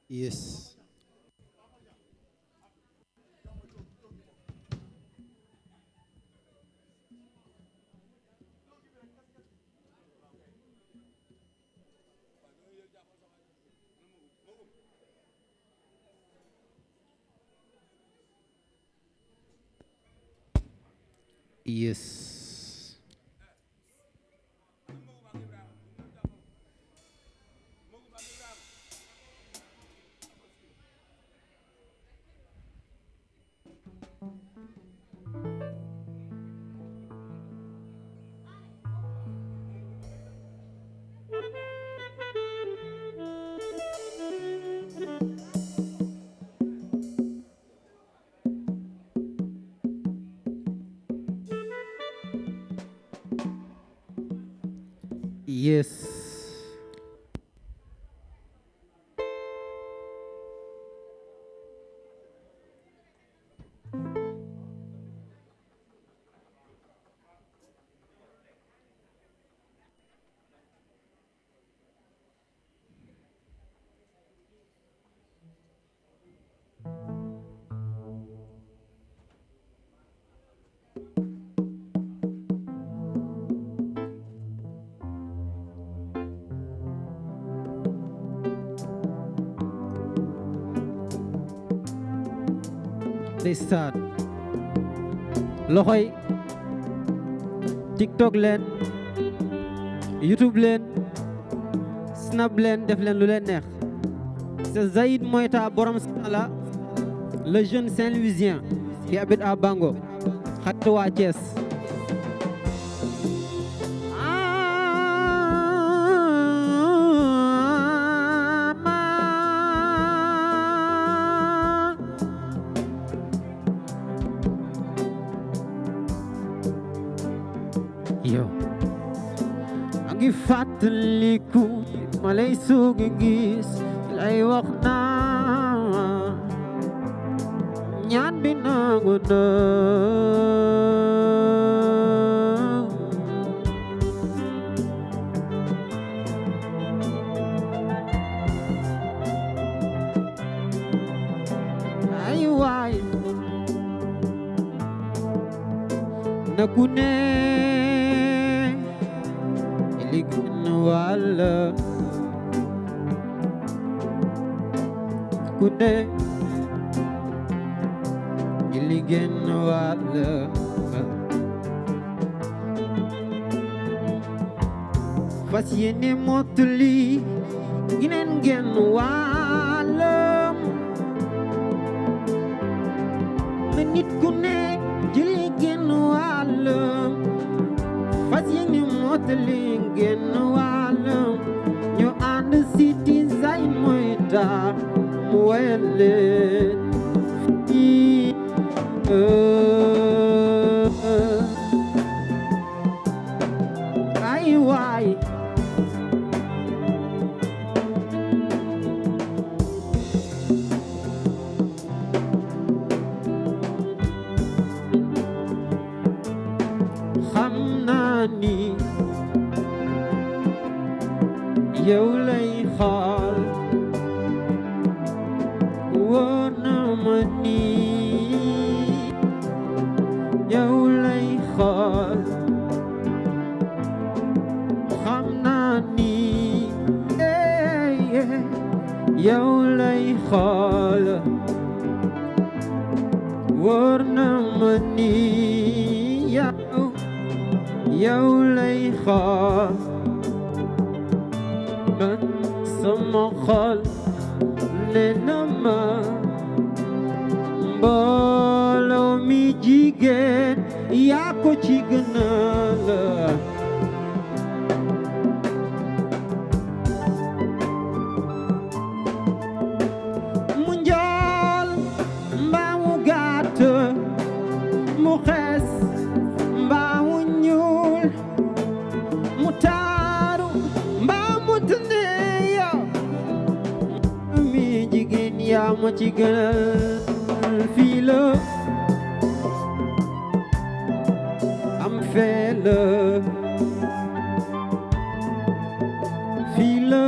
Yes. Yes. Yes. Ndeysaan loxoy TikTok leen YouTube leen Snap leen def leen lu leen neex c'est Zaïd Moïta borom Sala le jeune Saint-Louisien qui habite à Bango xaritu waa Thiès. Yo a ngi fàttaliku ma lay soog a gis lay wax naa ñaan bi nangu na ay waay na ku ne ligin wàlla ku ne ligin wàlla fas yéene mottali gineen genn wàllam na nit ku ne jëli genn wàllam fas yéene mottali genn wàllam ñu ànd si Zaïd Moïta mu wéyal leen fii ay waay xam naa ni yow lay xool wóor na ma ni yow lay xool xam naa ni yow lay xool wóor na ma ni yow lay xool man sama xol nee na ma mbooloo mi jigéen yaa ko ci gënal mu njool mbaa mu gàtt mu xees mbaa mu ñuul mu taaru mbaa mu tënde yow mi jigéen yaa ma ci gënal fii la am fee la fii la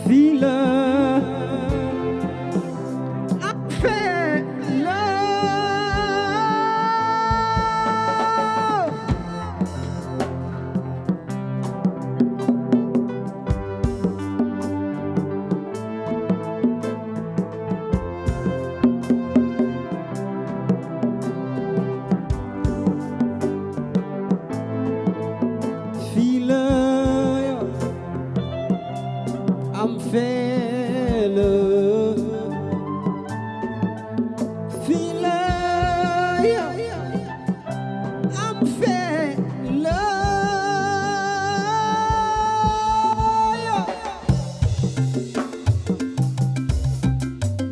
fii la ak fee la fii la am fee la fii la am fee la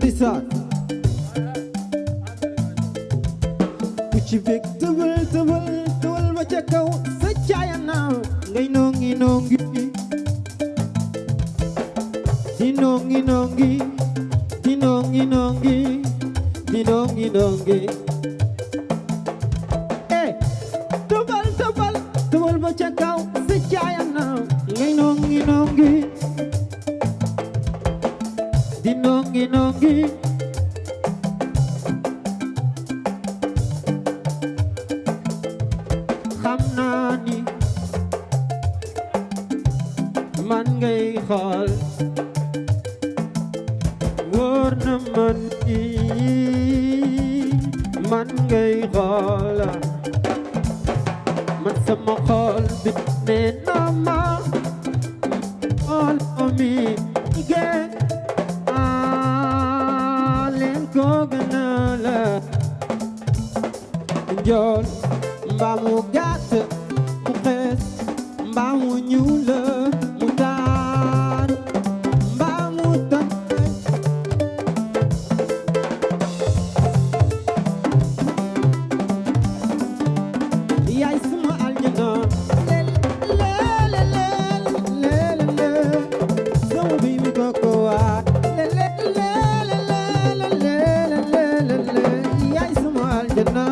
disaat ku ci bég tëbal tëbal tëbal ba ca kaw sa caaya naaw ngay nongi nongi di nongi nongi di nongi nongi di nongi nongi eh tëbal tëbal tëbal ba ca kaw sa caaya naaw ngay nongi nongi di nongi nongi xam naa ni man ngay xool wóor na man ni man ngay xool man sama xol bi nee na ma xool mi gën leen ko gën a la njool mbaa mu gàtt mu xees mbaa mu ñuul la mu taaru mbaa mu tànn yaay suma aljana lele lele lele sama bi mi koko waa lele lele lele lele yaay suma aljana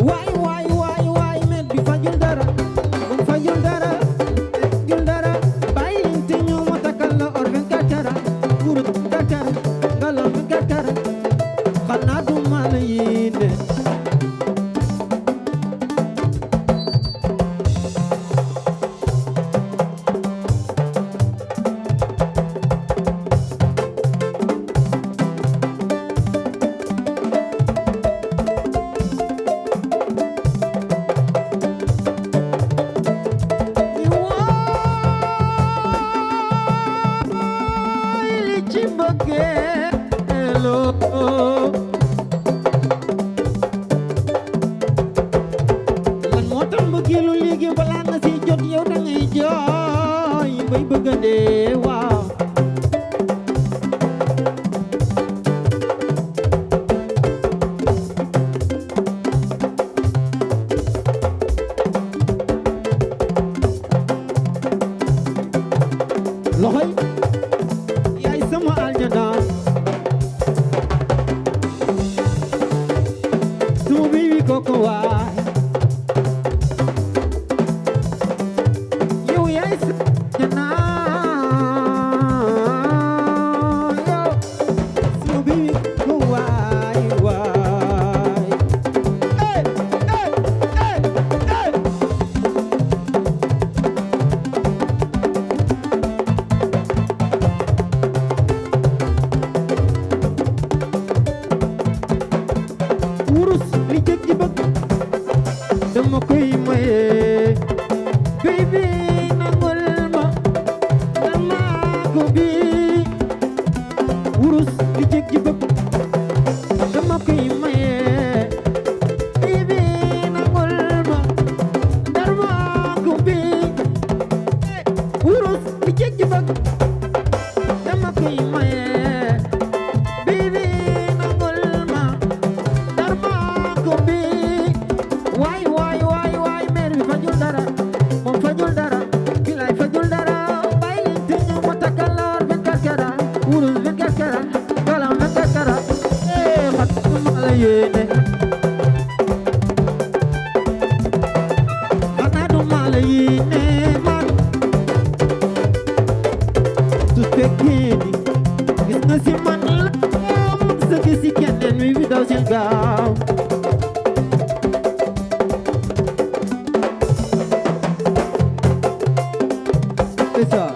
waay waay waay waay men bi fajul dara moom fajul dara fajul dara bàyyi leen te ñëw ma takkal la or 24 dara wuru 24 dara ngalaw 24 dara xanaa du ma la yéene li ci mbëggeeloo man moo tax mbëggeelu léegi balaa nga si jot yow da ngay jooy bay bëgg a dee waaw loxoy yaay sama aljana suma bibi koko waay yow yaay sama aljana yow suma bibi koko waay waay eh eh eh eh wurus li jëg ji bëgg dama koy maye baby nangul ma dama ko bi wurus li jëg ji bëgg dama koy maye baby nangul ma dama ko bi wurus li jëg ji bëgg dama koy maye baby nangul ma dama ko bi waay waay waay waay mer bi fajul dara moom fajul dara bilaay fajul dara bàyyi leen te ñëw ma takkal la 24 kara wurus 24 kara galam 24 kara yéene xanaa du maa la yéene man su fekkee ni gis nga si man la sa gis si keneen mi fi daw si gaaw c'est ça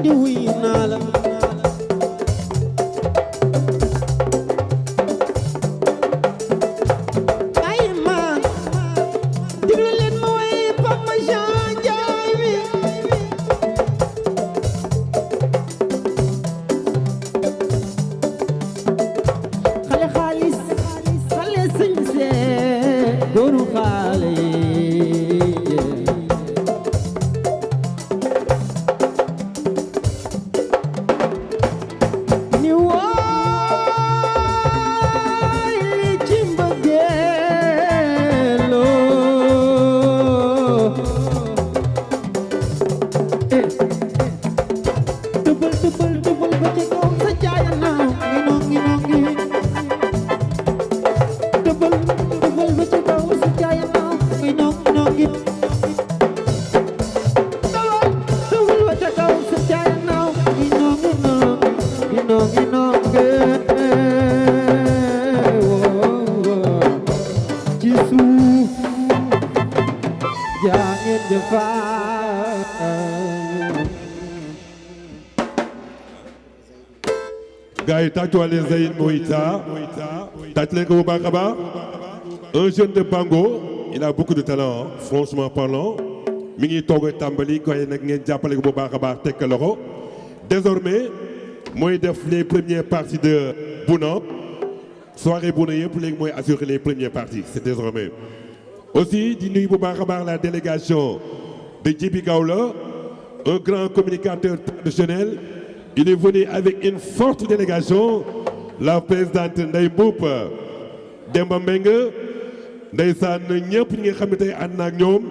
di wuy naa la ay ma diglu leen ma way Papa Jean Njaay wi xale xaalis xale sëñ see góoru xaale yi ni wooy li ci mbëggeeloo tëbal tëbal tëbal ba ci kaw sa caaya naaw ngi nongi tëbal tëbal ba ci kaw sa caaya naaw ngi nongi tëbal tëbal ba ci kaw sa caaya naaw ngi nongi ci suuf jaa ngeen jëfaan gars yi tàccuwaale Zaïd Moïta tàcc leen ko bu baax a baax un jeune de Bango il a beaucoup de talent franchement parlant mi ngi toog a tàmbali koy nag ngeen jàppale ko bu baax a baax teg ko loxo désormais mooy def les premières parties de Bouna soirée Bouna yëpp léegi mooy assurer les premières parties c'est désormais aussi di nuyu bu baax a baax la délégation de Djibi Gawla un grand communicateur traditionnel. Il est venu avec une forte délégation, la présidente Ndeye Mboup Demba Mbengue ndeysaan ñëpp ñi nga xam ne tey ànd na ak ñoom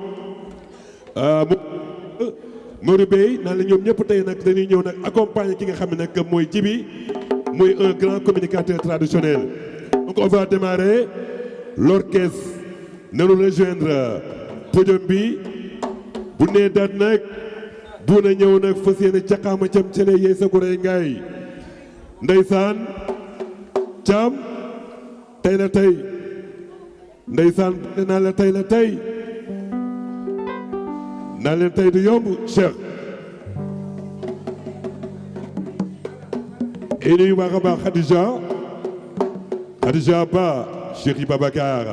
Modou Bey naan la ñoom ñëpp tey nag dañuy ñëw nag accompagner ki nga xam ne nag mooy Djibi muy un grand communicateur traditionnel. Donc on va démarrer l'orchestre na ñu rejoindre podium bi bu nee daat nag bu na ñëw nag fas yéene caqaama cam cele yey sa gorey ngaay ndeysaan cam tey la tey ndeysaan nee naa la tey la tey naa leen tey du yomb Cheikh et nuyu baax a baax Khadija Ba Chéri Babacar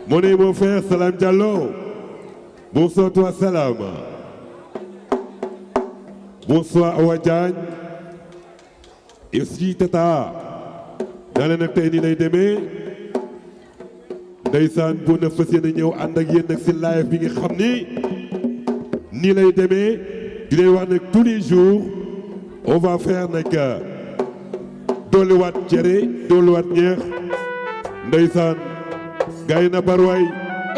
mon ami mon frère Salam Diallo bonsoir toi Salam. Bonsoir Awa Diagne et aussi Tata naa leen nag tey nii lay demee ndeysaan bu na fas yéene ñëw ànd ak yéen nag si live bi nga xam ni nii lay demee di leen wax nag tous les jours on va faire nag dolliwaat cere dolliwaat ñeex ndeysaan gars yi na barwaay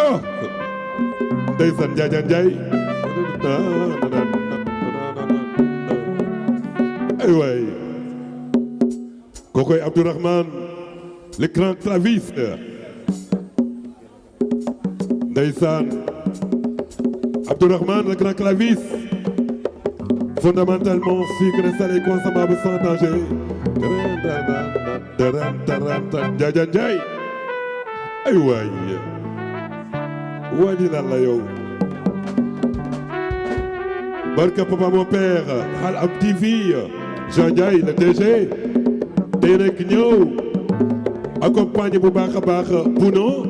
oh ndeysaan Njaajaan Njaay ay waay kookoy Abdourahmane le grand claviste ndeysaan Abdourahmane le grand claviste fondamentalement sucré salé consommable sans danger Njaajaan Njaay ay waay waa di lan la yow barka papa mon père Xal Am TV Jean Ndiaye le DG tey nag ñëw accompagné bu baax a baax Bouno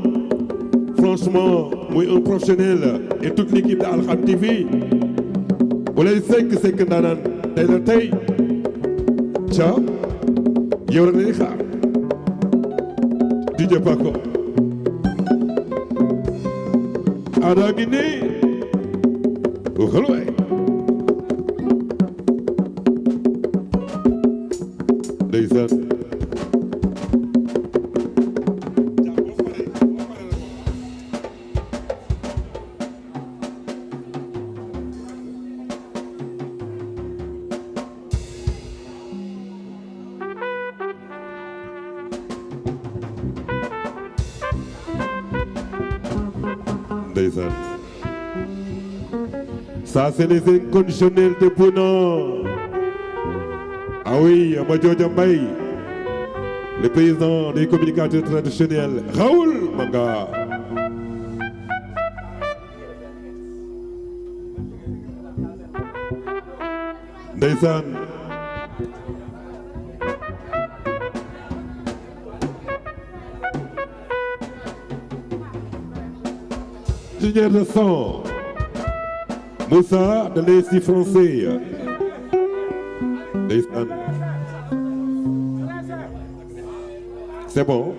franchement muy un professionnel et toute l'équipe de Alham TV walay sekk ndaanaan tey la tey ca yow rek lañuy xaar DJ Paco ada ngi nii waxal waay ndeysaan ndeysaan ça c'est les inconditionnels de Bouna. Ah oui, Madjoja Mbaye, le président des communicateurs traditionnels, Raoul Manga. ndeysaan ingénieur de son Moussa de l'Institut français ndeysaan c'est bon.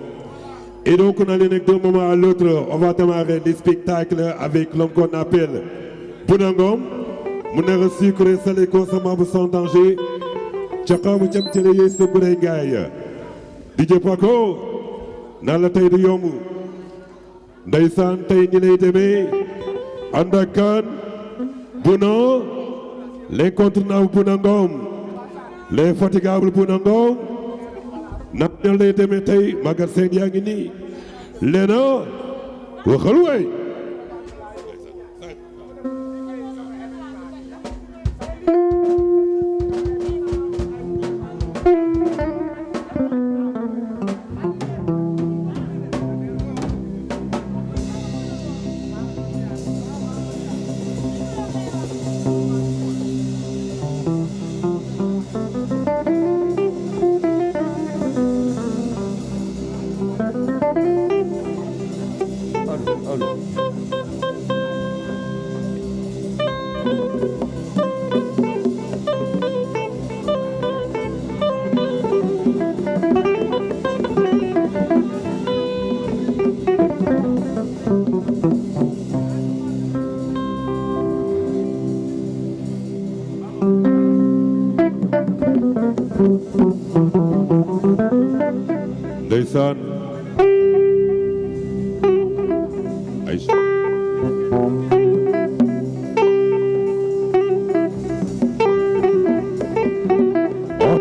Et donc on allait d'un moment à l'autre, on va démarrer les spectacles avec l'homme qu'on appelle Bounangom. Mu nar a sucré salé consommable sans danger. Caqaamu cam ci la yee sa bu lay gaay. DJ Paco naan la tey du yomb. Ndeysaan tey ñi lay demee ànd ak kan Bouna l'incontournable Bounangom, l'infatigable Bounangom. nag ñoo lay demee tey Maguette Sène yaa ngi nii Léna waxal waay ndeysaan ay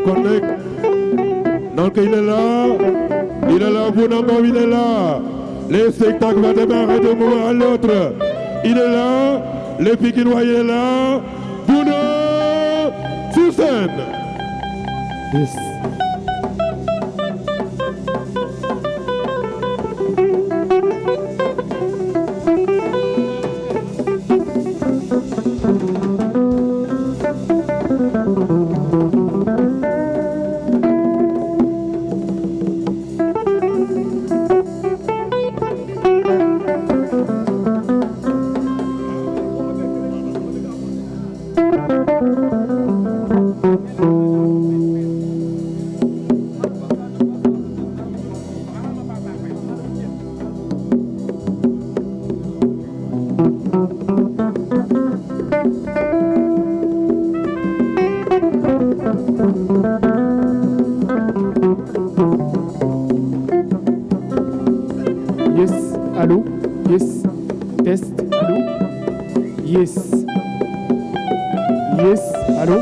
kon nag donc il est là Bounangom il est là le spectacle va démarrer d'un moment à l'autre il est là le Pikinois il est là Bouna sur scène. Yes. Yes, allô? Yes, test, allô? Yes. Yes, allô?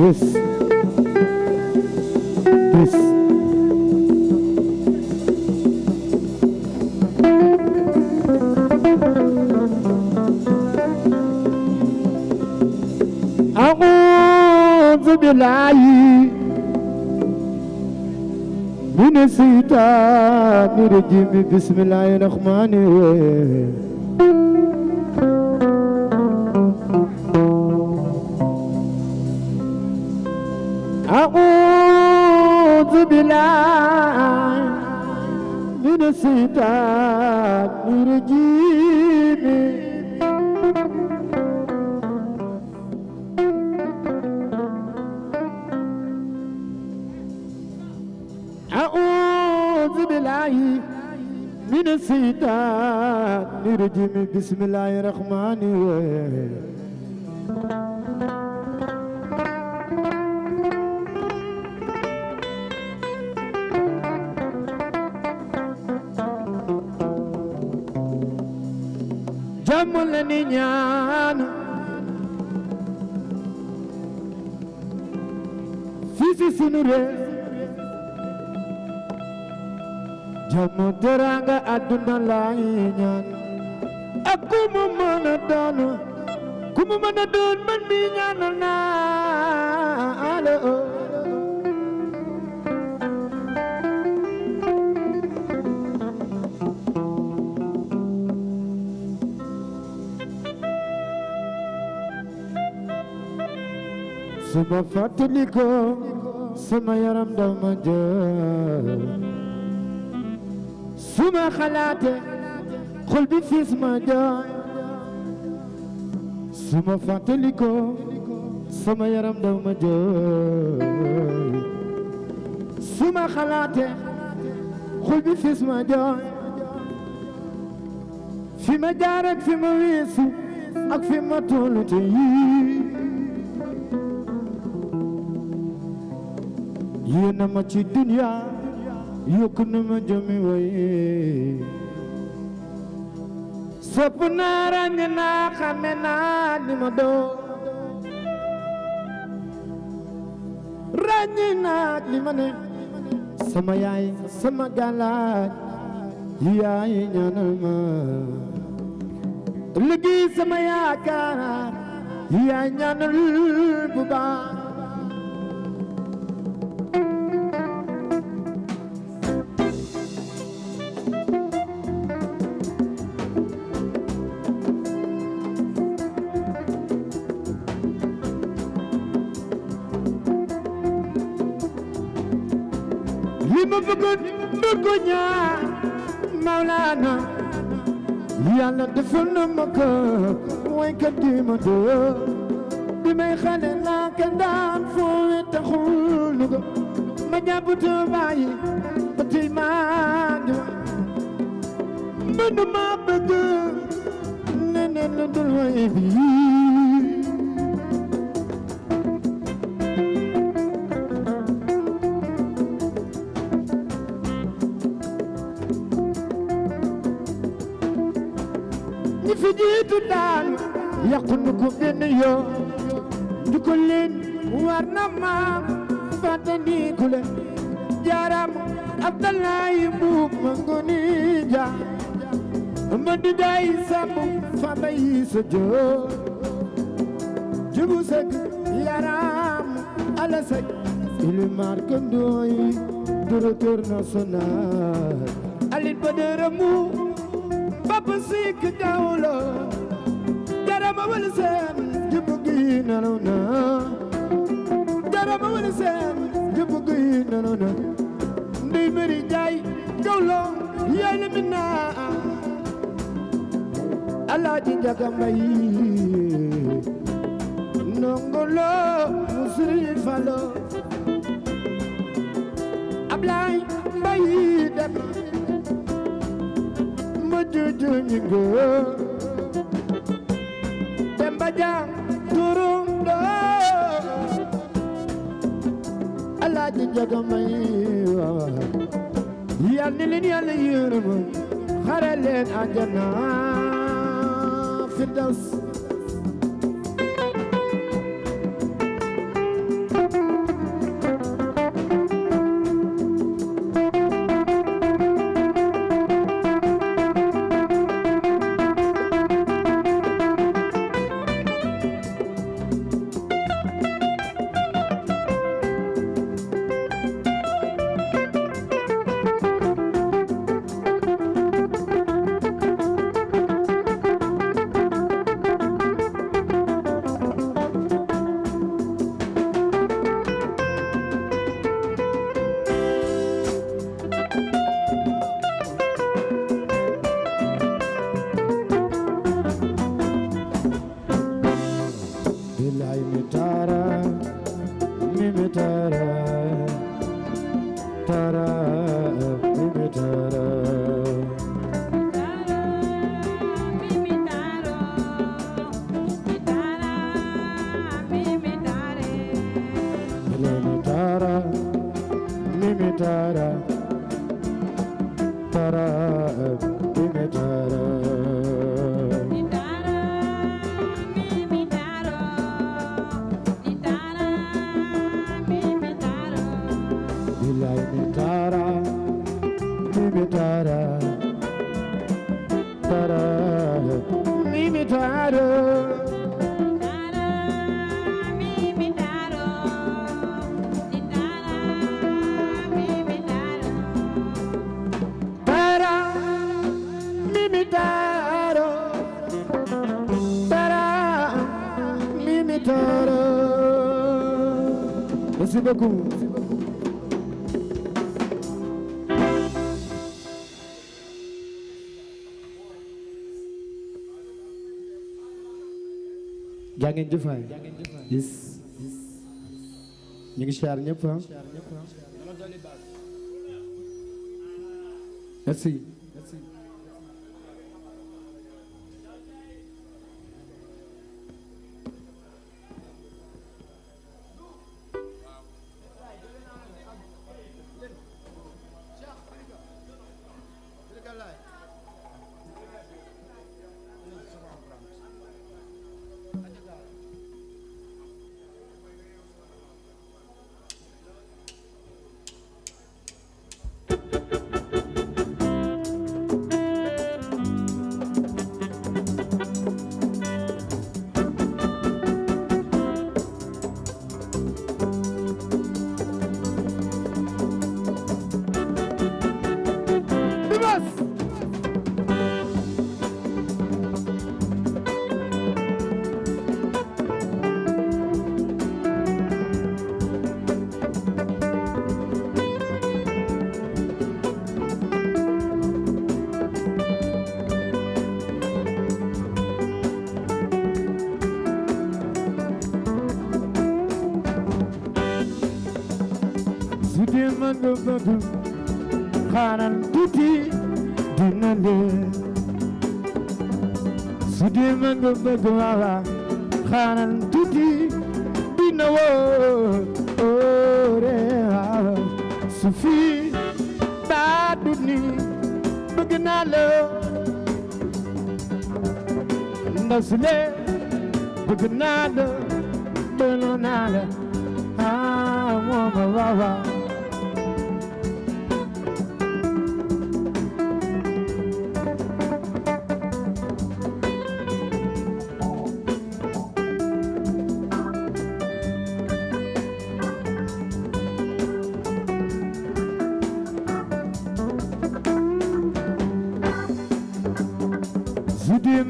Yes. Yes. أعوذ بالله من الشيطان الرجيم بسم الله الرحمن الرحيم أعوذ بالله من الشيطان الرجيم أعوذ بالله من الشيطان الرجيم بسم الله الرحمن الرحيم jàmm la ni ñaan fii si sunu réew jàmm teraanga àdduna laay ñaan ak ku mu mën a doon man mi ñaanal naa la suma fàttaliko sama yaram daw ma jooy suma xalaate xol bi fiis ma jooy suma fàttaliko sama yaram daw ma jooy suma xalaate xol bi fiis ma jooy fi ma jaar ak fi ma weesu ak fi ma tollu tey yéena ma ci dunya yokk na ma jëmi way sopp naa ràññe naa xame naa ni ma doo ràññe naa li ma ne sama yaay sama galaaj yaay ñaanal ma liggéey sama yaakaar yaay ñaanal bu baax li ma bëggoon bëgg ñaan Mawlana Yàlla defal na ma ko mooy kat di ma doo bi may xale laa ka daan foowe taxul nu ko ma jàpp te bàyyi ba tey maa ngi wax mënu ma bëgg neneen lu dul way bi ñi fi jiitu daal yàqu nu ko benn yoon du ko leen war na ma fàttali ku leen jaaram Abdalaay buub ma ngoni jaar ma di day sàmm fa bay sa joo jubu sek yaram ala sek ili marque ndoy directeur national Aline Badara mu Papa Sik Jawlo jarama wala seen jëbu gi nelaw na jarama wala seen jëbu gi nelaw na ndey mari jaay Jawlo yaay la minna Alaaji Njaga Mbay nongolo musri falo Ablaay Mbay dem juju nyingo Demba Jang turung do Alaaji Njaga Mbay yal ni leen Yàlla yërëm xare leen àjjana Firdaws merci beaucoup jaa ngeen jëfaay yes ñu ngi siyaar ñëpp merci xaaral tuuti dina leer su dee ma nga bëgg waawa xaaral tuuti dina wóore waawa su fi baadu ni bëgg naa la ndaw si le bëgg naa la bëgg naa la mooma waawa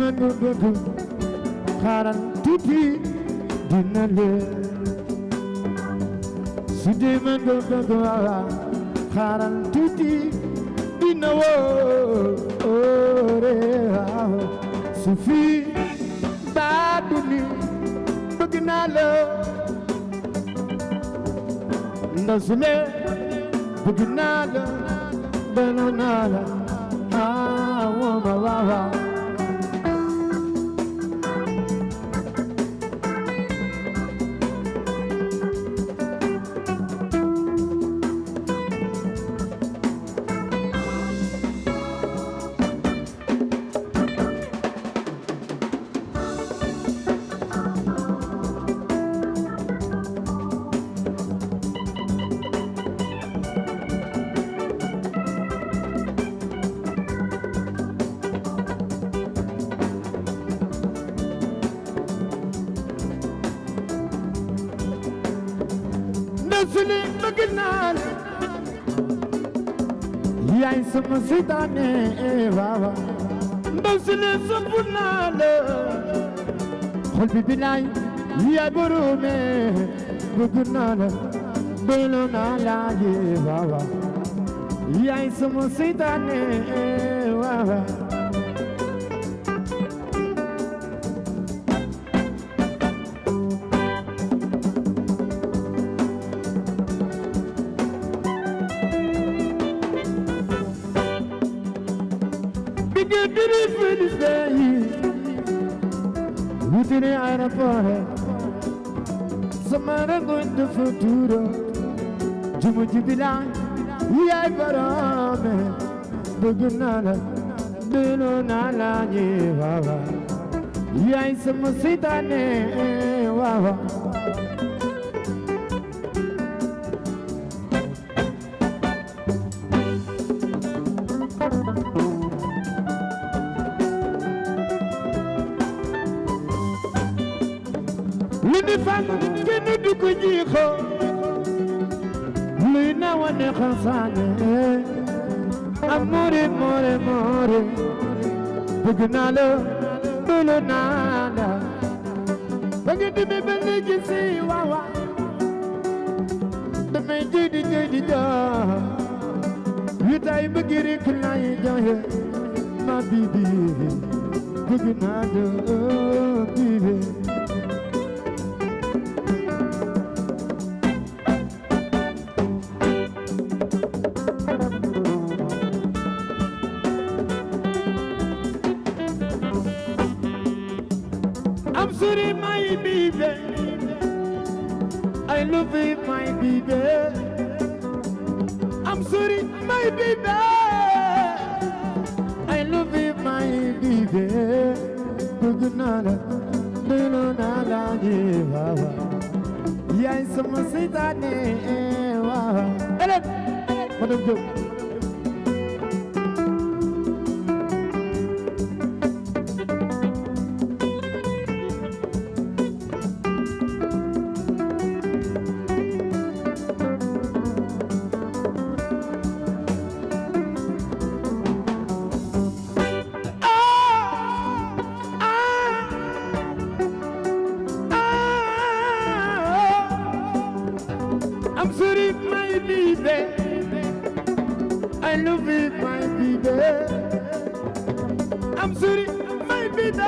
man nga bëgg xaaral tuuti dina leer su dee man nga bëgg waawa xaaral tuuti dina wóore waaw su fi baadu ni bëgg naa la ndaw su le bëgg naa la bëgg naa la wooma waawa suli bëgg naa la yaay sama seytaane waaw ndaw suli sopp naa la xol bi bilaay yaay borome bëgg naa la bëgg naa la waaw yaay sama seytaane waaw Within the airport, somewhere going to futuro. Jumu jibila, yai barame, bugunala, belo nala ye wawa, yai samusita ne wawa. Lini fan kenu duku jiko Lina wane khasane Amore more more Bugnalo Bulu nala Bagiti me bende jisi wawa damay jëy di jaa witaay bëgg rek laay jaaye ma bibi bëgg naa de bibi I'm sorry my baby I love you, my baby. I'm sorry, my baby. I love you, my baby. Good nada, no nada, yeah, someone say that name. Ellen, Madam Joe. I'm sorry, my baby. I love you, my baby. I'm sorry, my baby.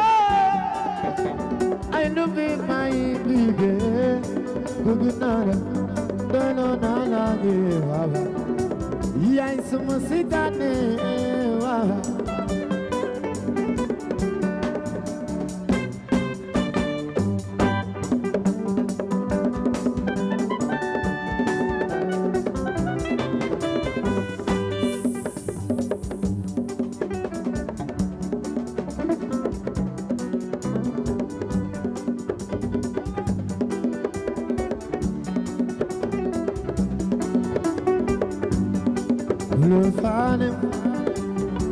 I love you, my baby. Good night, no, yeah, someone say that name. Le fane,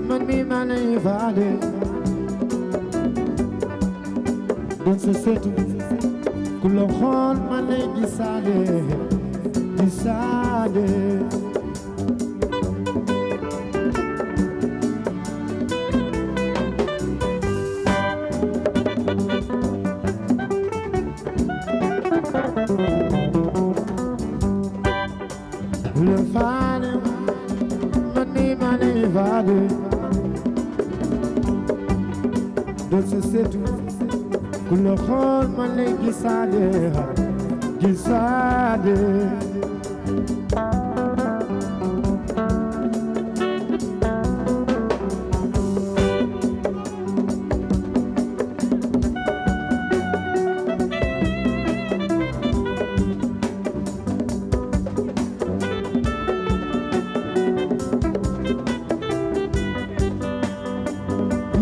man mi manay fane. Don se setu, ku lo xool man lay gisaale. Le fane. Vale, doce setu, kulo khol mane gisade.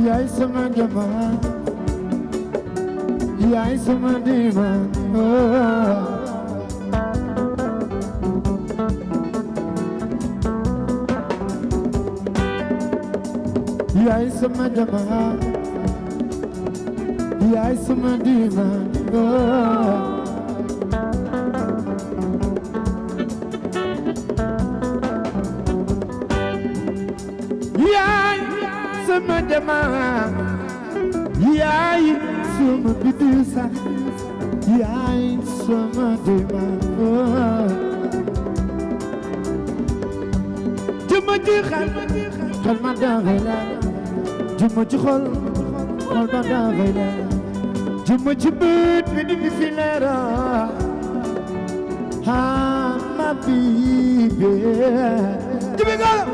Yaay sama jama, yaay sama dima, yaay sama jama, yaay sama dima, yaay sama jama, yaay sama bidisa, yaay sama dima. Juma ji xal ma davela, juma ji xol ma davela, juma ji bët bi di filera. Ha ma bibe, jibigala.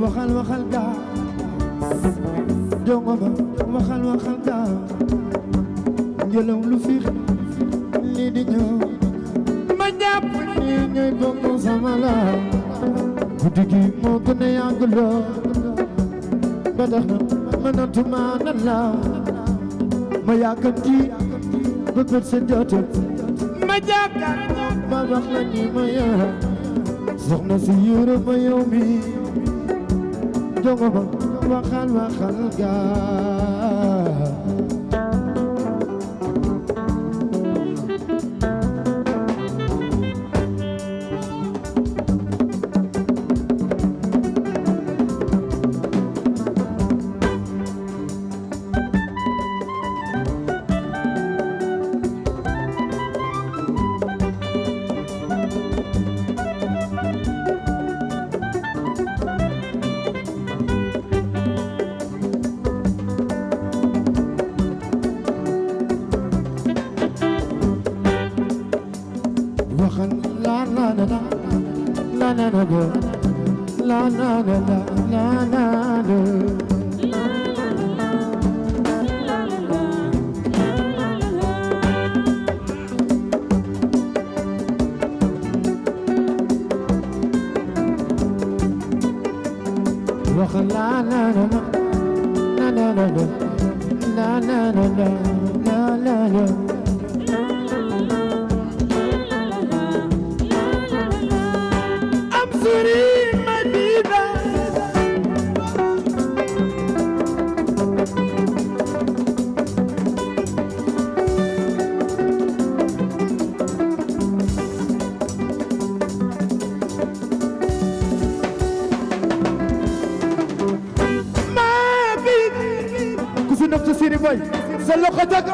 waxal ga jongo ba waxal ga ngelaw lu fiix li di ñëw ma jàpp ni ñooy bokk sama la guddi gi moo gën a yàgg loo ba tax na mënatuma nelaw ma yàkkamti ba bët sa jotee ma jàkkaar ba wax la ni ma yaa soxna si yërëm ma yow mi jongo ba waxal ga na na na la na na la la na na wax la na na na na na na la na na na la la la I'm sorry my diva naftu siri boy sa loxo jaga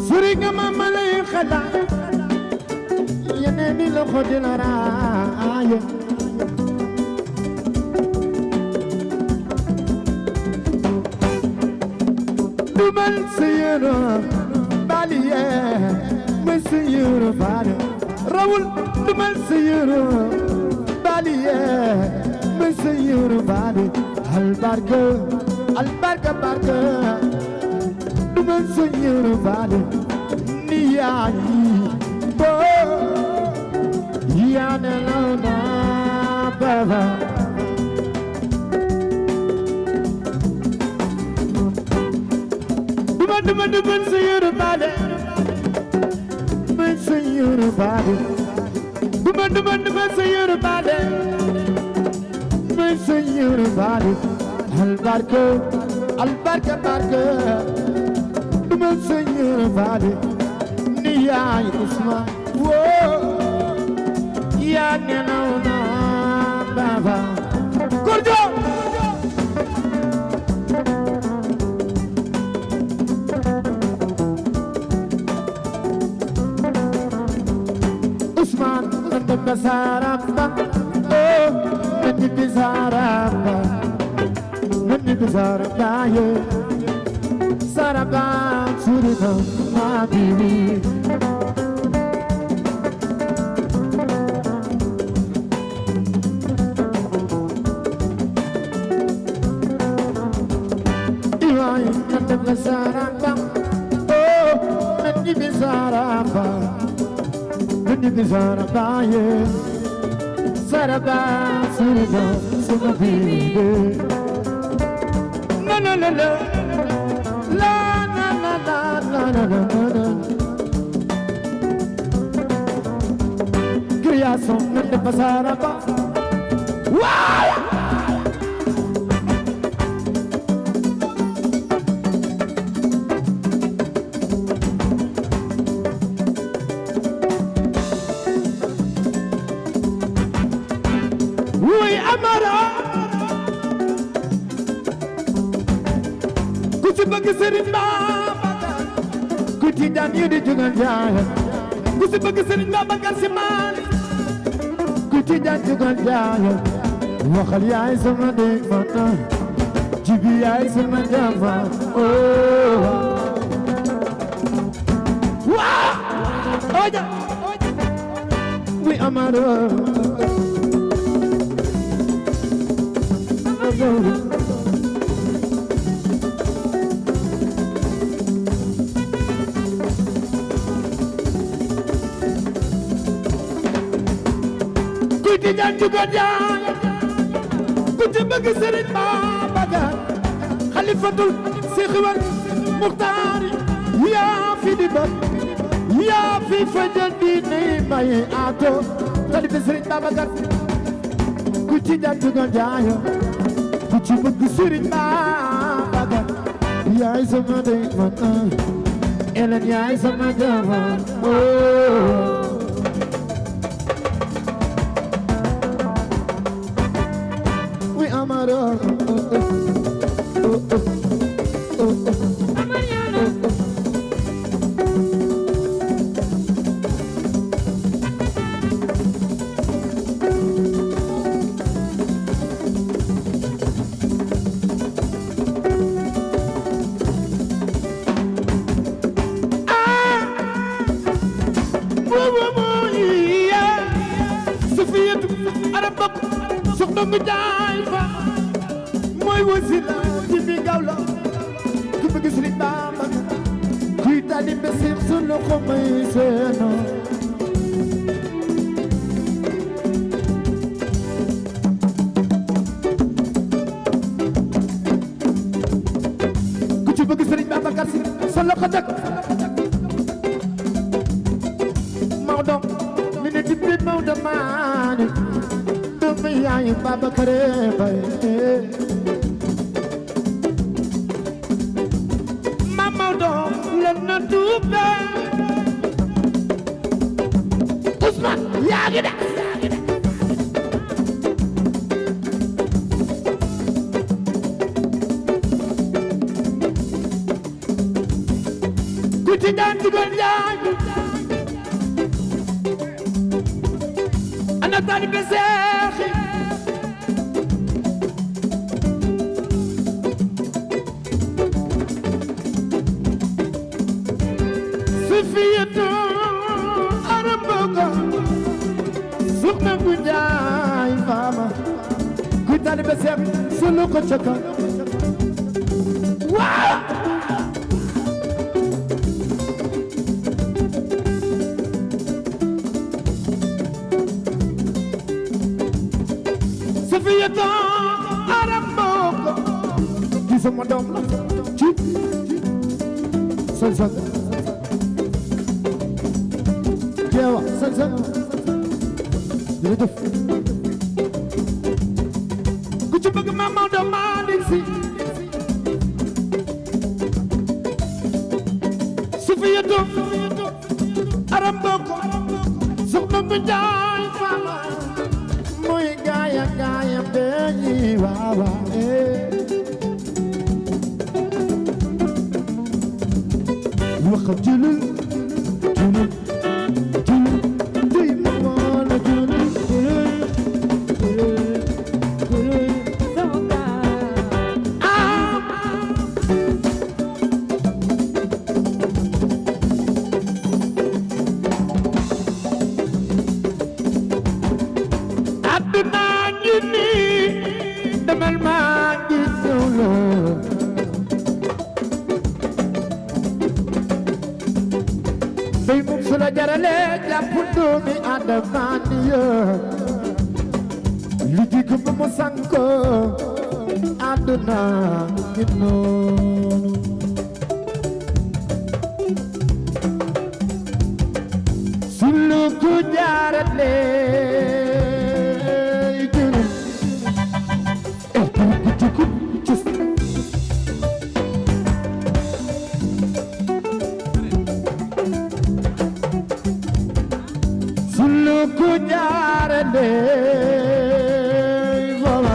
suri nga ma malay xala yeneen ni loxo di la raaye dumal sa yero baliye ma sa yero baliye rawul dumal sayuru baliye min sayuru bali albarka albarka barka dumal sayuru bali niyayi bo yana lona baba dumal sayuru bali sayuru bali duman sayuru bali sayuru bali albarka albarka barka duman sayuru bali niyaay usma wo ya nena na baba kurjo Saramba, oh, nani bizaramba, yeah. Saramba, surina, my baby. Iwai, nani bizaramba, oh, nani bizaramba. Saraba, yeah. Saraba, Saraba, Saraba, baby. La la la la, la la la la la la la. Criação não te passará. Uau! Serigne Babacar ku ci daan yu di jugal jaay ku si bëgg Serigne Babacar Si Maalik ku ci daan jugal jaay waxal yaay sama dégg fata jibi yaay sama jama oh waa oja wi amaro Kuti jangan juga jangan Kuti bagi Serigne Babacar Khalifatul Sekhwal Mukhtar Ya fi di bat Ya fi fajal di baye ato Khalifa Serigne Babacar Kuti jangan juga jangan Kuti bagi Serigne Babacar Ya sama dengan Ellen ya sama dengan oh soxna ngu jaay fa mooy wasila ci bi gawlo ku bëgg Sëriñ Bamba kuy taalibe Seex sa loxo may seeno ku ci bëgg Sëriñ Babacar Si sa loxo jag Maodo mi ne dibbi Maodo maani doomu yaayu Babacar Bay ma Maodo len na duube Ousmane yaa ngi de ku ci daan dugal yaay ana taalibe Seexi Sufiyatu Arambogo soxna ngu jaay faama ku taalibe Seexi sunu ko ca kaw waaw Sufiyatu Arambogo ki sama doom la ci san san jeewa san san jërëjëf ku ci bëgg ma Maodo Malick Sy Sufiyatu Arambogo soxna ngu jaay faama mooy gaaya gaaya beñi waawa waxa julul julul julul duy ma wala julul julul julul soga adduna ngi nii demal maa ngi ñëw la dey mum su la jarale jàpp doomi Adama ni ya li jik bu mu sanko adduna ngi noonu su lu ko jarale ku jaarale voilà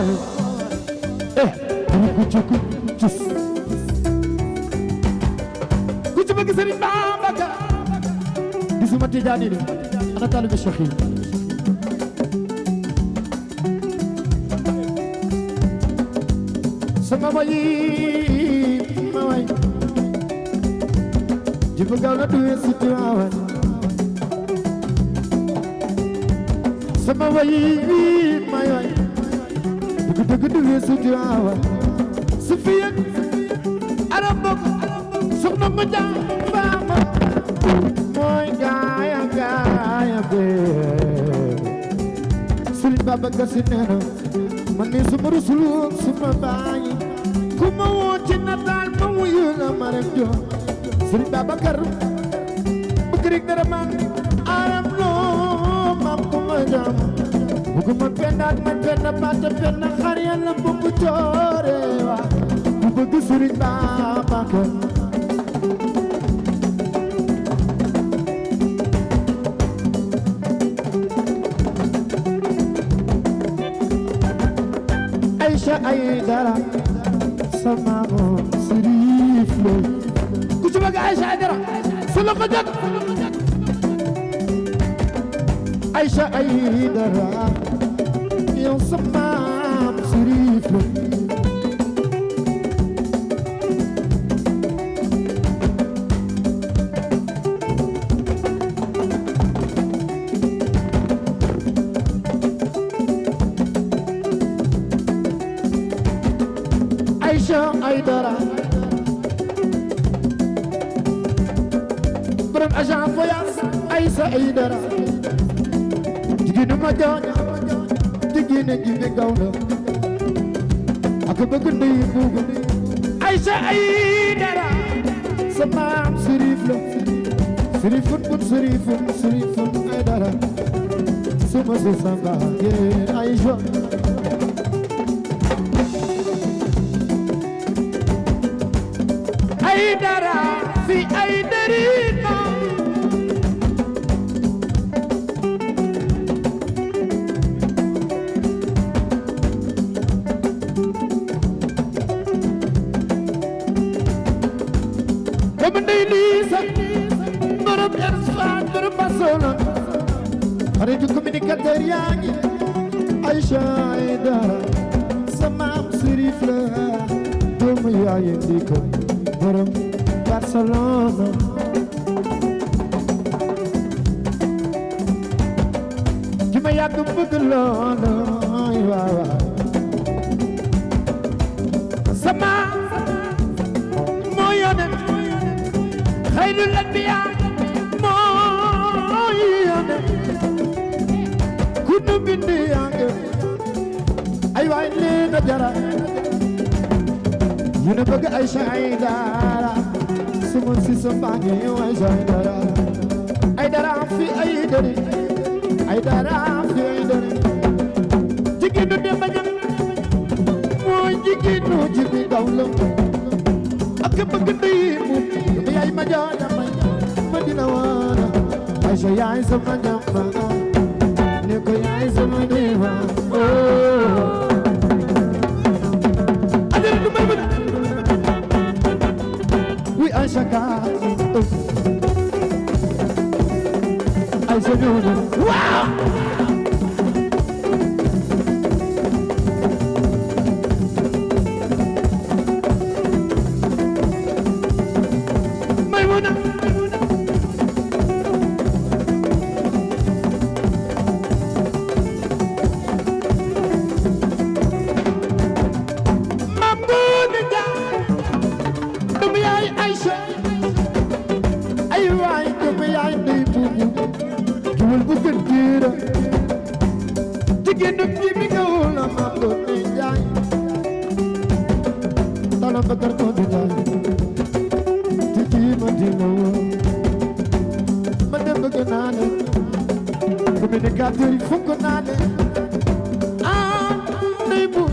ku ci bëgg Sëriñ Babacar gisuma Tijaani de ana taalibe Cheikh yi sama wayi ma way jibu gaaw na duwe si Tiwaawan sama wayi ma way dëgg dëgg duwe si Tiwaawan Sufiya Arambogo soxna ma jaa faama mooy gaaya gaaya bee Sëriñ Babacar Si nee na man ni suma rusulu suma bàyyi ku ma woo ci nataal ma wuyu la ma rek jox Sëriñ Babacar bëgg rek dara man aram loo maam ku ma jam bëgg ma pendaat ma penda baata penda xar yàlla bëgg coore wa ku bëgg Sëriñ Babacar Aïcha Aïdara sama moom Sërif Lo ku ci bëgg Aïcha Aïdara su la ko jot Aïcha Aïdara yow sama moom Sërif Lo borom agent voyage Aïssa Aïdara jigéenu ma jooja jigéen ji bi gaw na ak bëgg ndey buubu Aïssa Aïdara sa maam sërif la sërifun bun sërifun Aïdara suma si samba yee Aïssa Aïdara fi Aïdarina dama ndey Lisa borom Espagne borom Barcelone xaritu communicateur yaa ngi Aïssa Aïdara sa maam sërif la doomu yaay ndi ko borom Barcelona ki ma yàgg bëgg lool waaw sama moo yónnee xayrul anbiyaa moo yónnee ku nu bind yaa ngi ay waay lee na jara yu ne bëgg Aïssa Aïdara suma si sa mbaange Aïssa Aïdara fi Aïdara Aïdara fi Aïdara jigéenu Demba Ñaŋ mooy jigéenu jibi daw la ak bëgg ndey mu dama yaay ma jooja may ma dina waana Aïssa yaay sama ñamba ne ko yaay sama diva adere du may bëgg wi Aïssa ka Aïssa ñëw na waaw Maymuna Mamouna Njaay doomu yaay Aïssa ay waay doomu yaay ndey buubu juwal bu gën jiira jigéen ji mi nga wula Mamouna Njaay tala bakar ko di jaay titi ma dina woo ma dem bëgg naa ne communicateur yi fukk naa ne ndey bu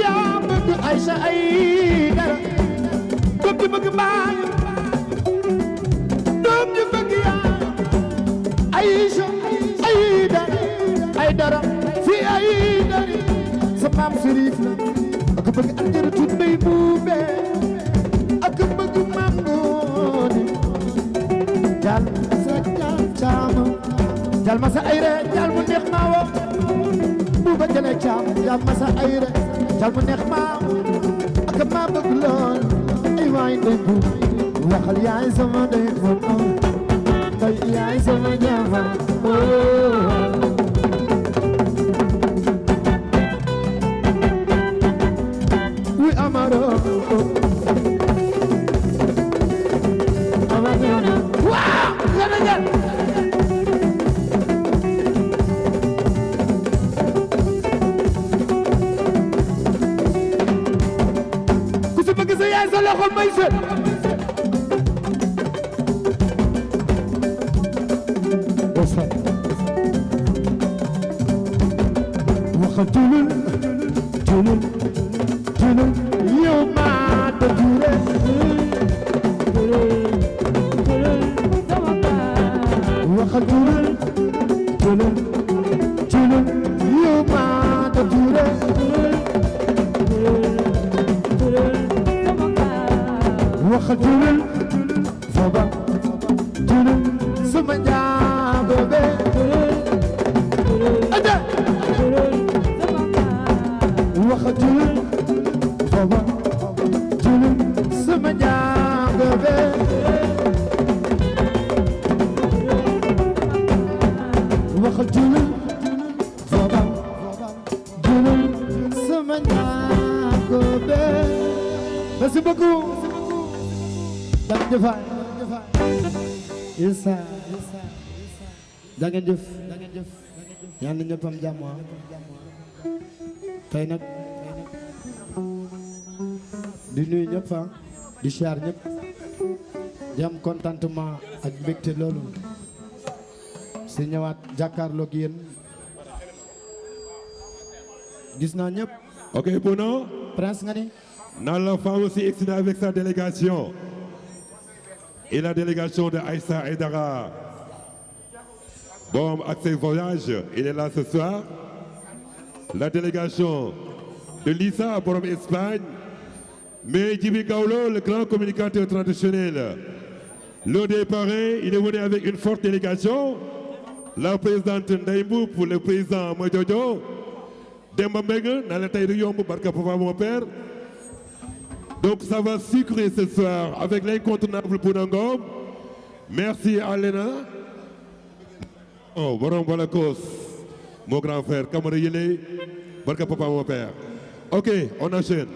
yaa bëgg Aïssa Aïdara doom ji bëgg baay doom ji bëgg yaa Aïssa Aïdara fi Aïdara sa maam sërif la ak bëgg Ajaratu Ndey Buube ak bëgg maam Ngoone jal sa caama jal ma sa ayre jal mu neex maa wo buuba jale caam jal ma sa ayre jal mu neex maa ak maa bëgg lool ay waay ndey bu waxal yaay sama ndey bu ndey yaay sama ñaama wi amaro amaro waaw gana jal ku si bëgg sa yaay sa loxo may sët waxa tulul yow maa da jure waxa tulul yow maa da jure waxa tulul faba tulul sama njaago be aja waxa tulul faba tulul sama njaago be waxa tulul faba tulul sama njaago be. Merci beaucoup. Issa da ngeen jëf yal na ñëpp am jàmm tey nag di nuyu ñëpp di siyaar ñëpp di am contentement ak mbégte loolu si ñëwaat jàkkaarloog yéen gis naa ñëpp. Ok, Bono. Prince nga ni. Nala Femme aussi excité avec sa délégation. Et la délégation de Aïssa Aïdara. Bon, avec ses voyages, il est là ce soir. La délégation de Lisa, Borom Espagne. Mais Djibi Kaolo, le grand communicateur traditionnel. Le départ, il est venu avec une forte délégation. La présidente Ndaïmbou pour le président Mojojo. Demba Mbengue, dans la taille de Yombo, Barka Papa, mon père. Donc ça va sucrer ce soir avec l'incontournable Pounangom. Merci à Léna. Oh, Borom Bolakos, mon grand frère, Kamara Yele, Barka Papa, mon père. Ok, on enchaîne.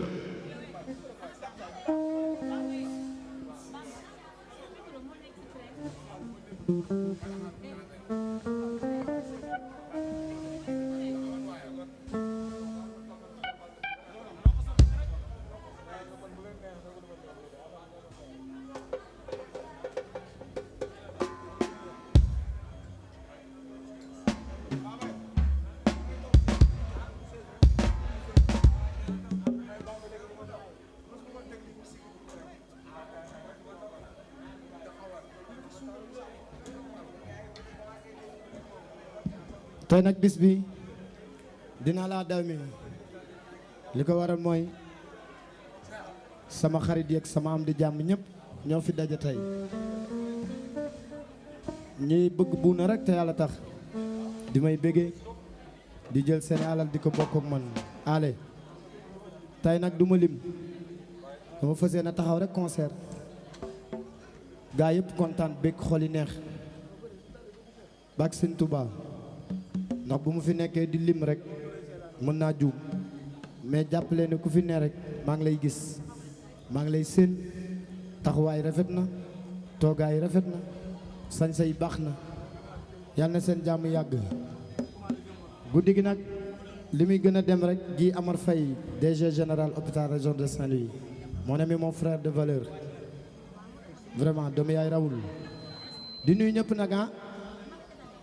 tey nag bis bi dinaa laa daw mi li ko waral mooy sama xarit yeeg sama am di jàmm ñëpp ñoo fi daje tey ñuy bëgg buuna rek te yàlla tax di may bëggee di jël seen alal di ko bokk ak man ale tey nag du ma lim dama fas yéene taxaw rek concert gaa yëpp kontaan bëgg xol yi neex bak Sëñ Tuubaa ndax bu mu fi nekkee di lim rek mën naa juum mais jàppale ne ku fi ne rek maa ngi lay gis maa ngi lay séen taxawaay rafet na toogaay rafet na sañ-say baax na yal na seen jàmm yàgg guddi gi nag li muy gën a dem rek gi Amar Faye DG général hôpital région de Saint-Louis mon ami mon frère de valeur vraiment doomu yaay rawul di nuyu ñëpp nag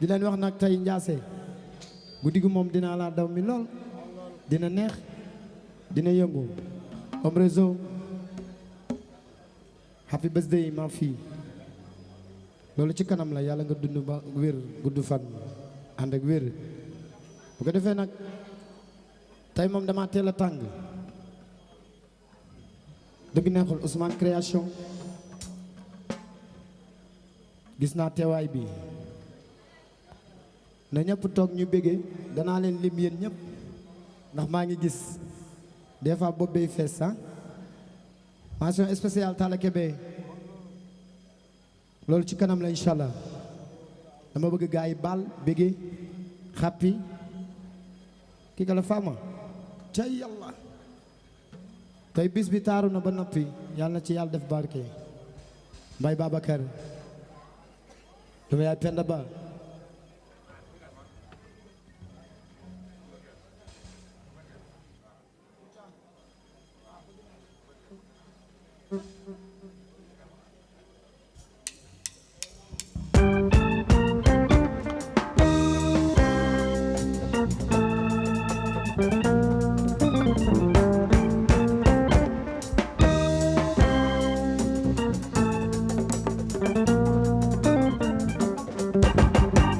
di leen wax nag tey Ndiassé guddi gi moom dinaa laa daw mi lool dina neex dina yëngu om réseau happy birthday ma fille loolu ci kanam la yàlla nga dund ba wér gudd fan ànd ak wér bu ko defee nag tey moom dama teel a tàng dëgg neexul Ousmane création gis naa teewaay bi na ñëpp toog ñu béggee danaa leen lim yéen ñëpp ndax maa ngi gis des fois bopp bay fees mention spéciale Talla Kébé loolu ci kanam la incha allah dama bëgg gaa yi baal béggee xàppi kii ka la faama ca yàlla tey bis bi taaru na ba noppi yàlla na ci yàlla def barke Mbaye Babacar dama yaay Penda Ba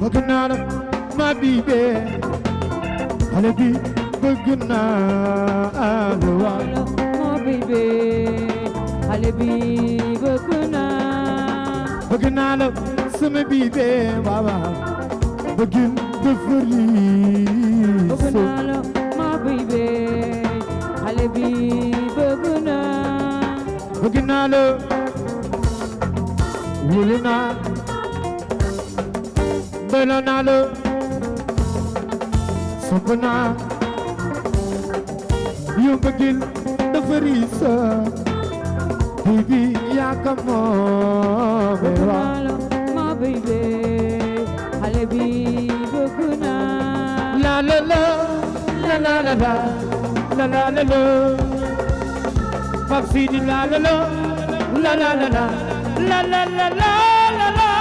bëgg naa la ma bibe xale bi bëgg naa la waay ma bibe xale bi bëgg naa bëgg naa la sama bibe baba bëggin dafa riis bëgg naa la ma bibe xale bi bëgg naa bëgg naa la wóolu naa doyloo naa la sopp naa yow bëggin dafa riis baby yaa ko moom bëgg naa la ma baby xale bi bëgg naa la la la la la la la la la la la Pape Sidi la la la la la la la la la la la la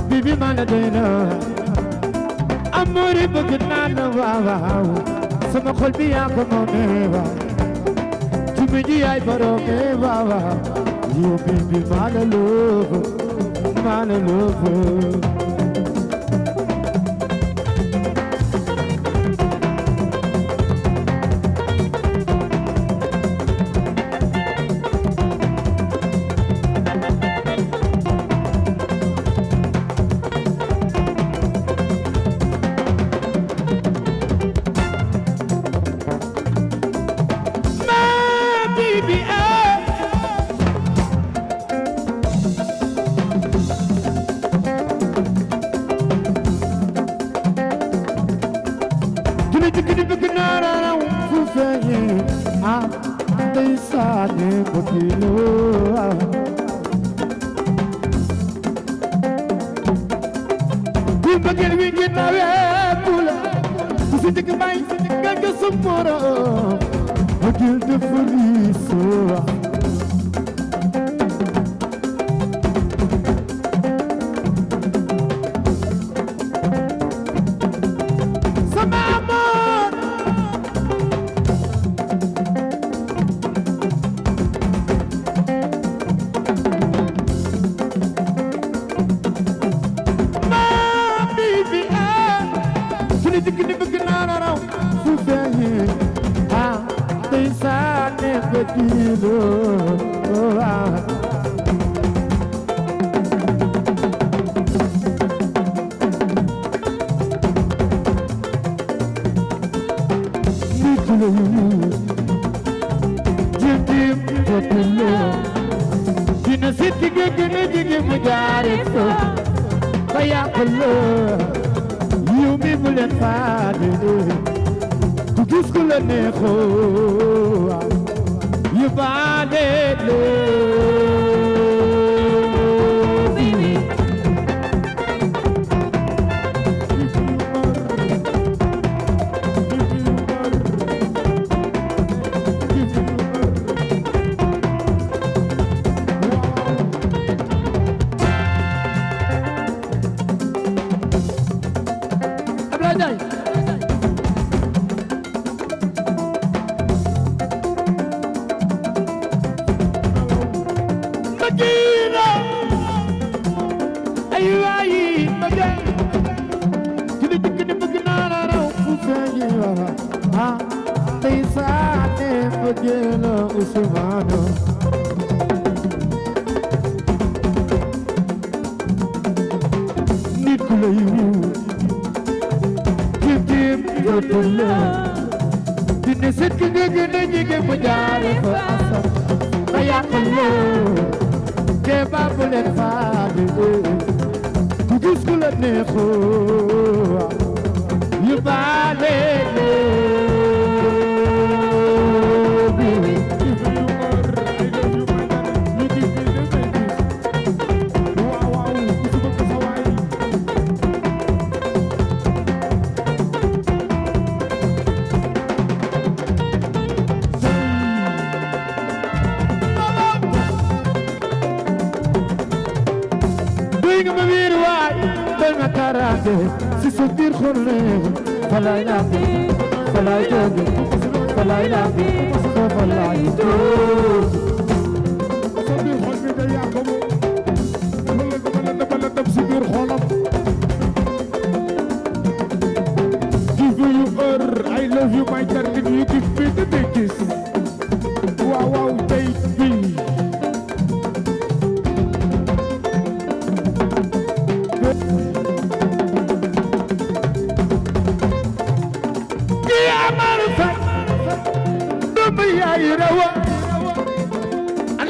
Bibi mana dena amore bëgg naa la waaw waaw sama xol bi yaa ko moome waaw tumi ji yaay barome waaw waaw yow bibi mana love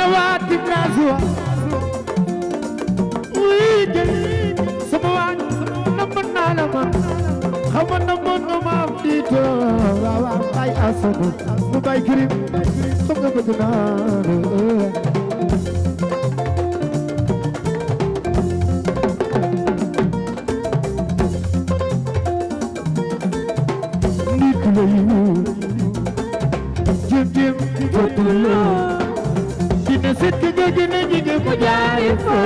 ana waa Tigrasua wuy jël sama waa na mën naa la man xama na mën na ma am diito waaw waaw bay asadu mu bay kirim xam nga bëgg naa nit la yu jëm jëm jotul la dina set ki nga gën a jige mu jaay fa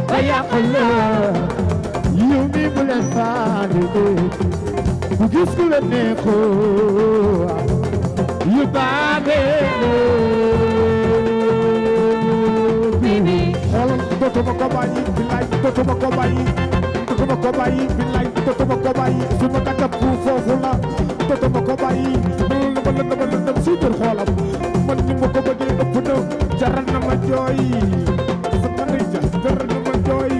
ba yàqal la yow mi bu leen faale bu gis ku la neexoo yu baage bibi xoolal dootuma ko bàyyi billaay dootuma ko bàyyi dootuma ko bàyyi billaay dootuma ko bàyyi su ma ka def foofu la dootuma ko bàyyi lëndëm si biir xoolam man ni ma ko bëggee ëpp na jaral na ma jooy sama rëy jaral na ma jooy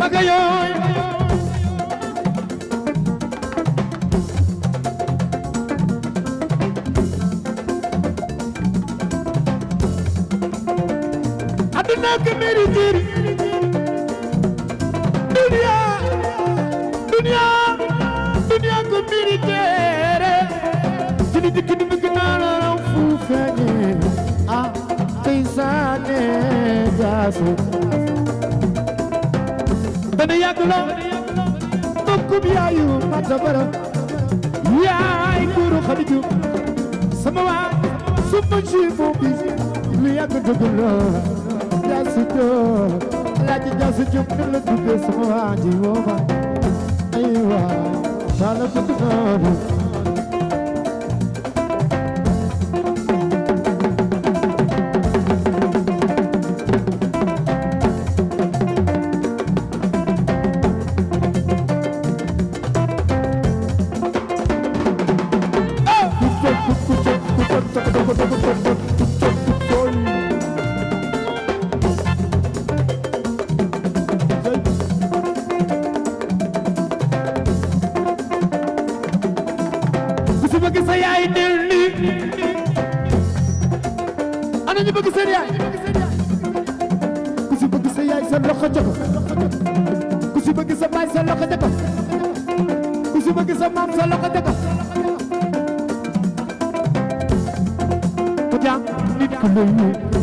bagayooy aduna ko meri jiri dunia ko meri tere jini dikki ni bëgg naa la raw fu feeñe ah tey saane jaasu dana yàgg la bokkum yaayu mata bara yaay kuuru xadiju sama waa suma ci moom bi lu yàgg dëgg la jaasu joo laaji jaasu joo ne la tuddee sama waa ji woo ma ay waa taala bëgg naa ñu bëgg seen yaay ku si bëgg sa yaay sa loxo joko ku si bëgg sa baay sa loxo joko ku si bëgg sa maam sa loxo joko ko jam nit ku lay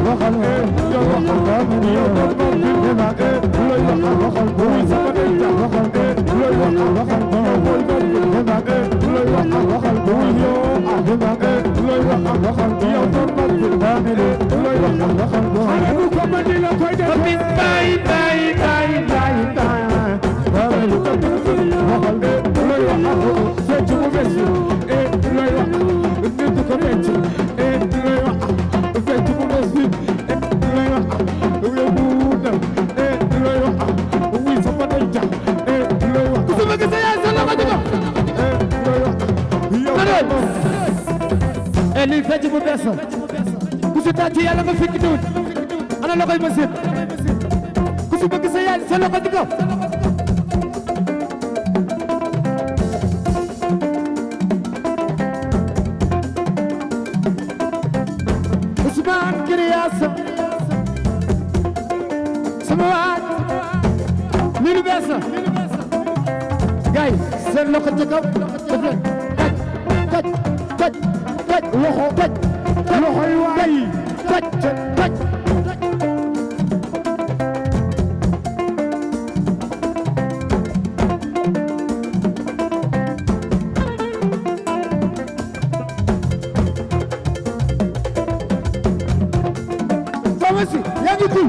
waxal li fecc bu bees ku si tàcc yàlla nga fekk diwut ana loxoy ma seen ku si bëgg sa yaay sa loxo di kaw Ousmane Kiriyaasa sama waat li lu bees gay seen loxo ci kaw def leen taj loxo taj loxo yi waay taj Famasi yaa ngi kul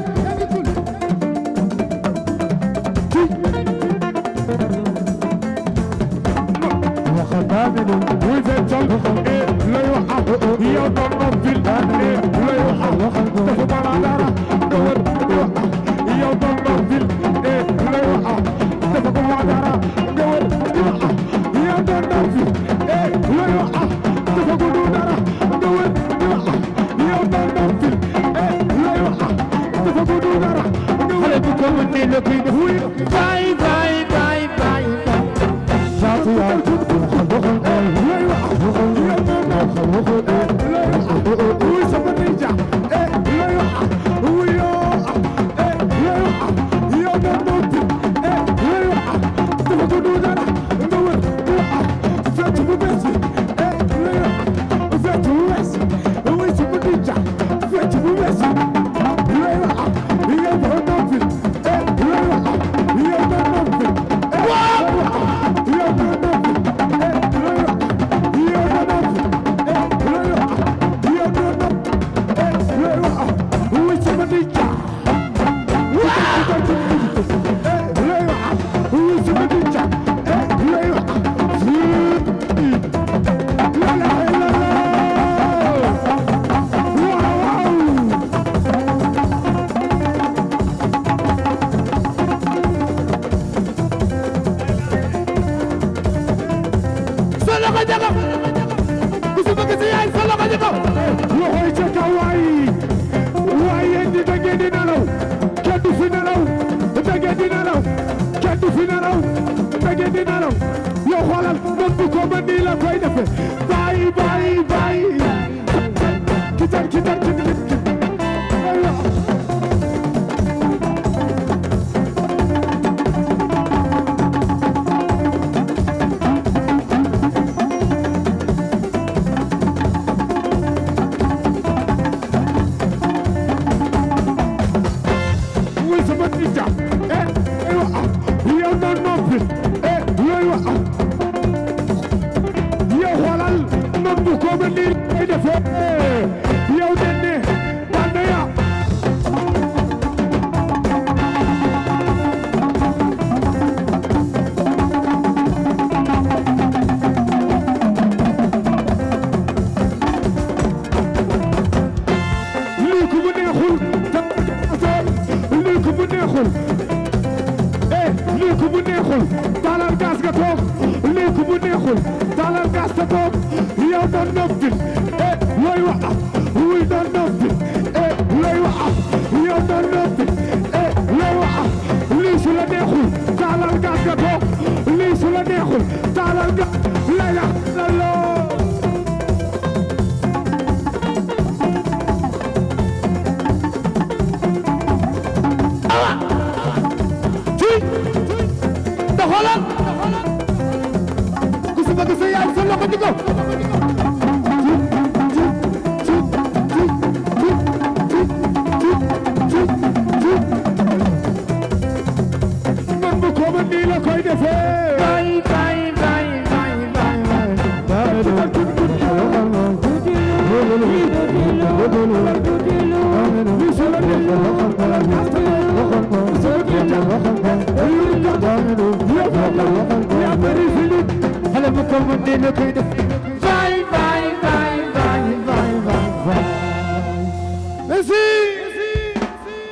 merci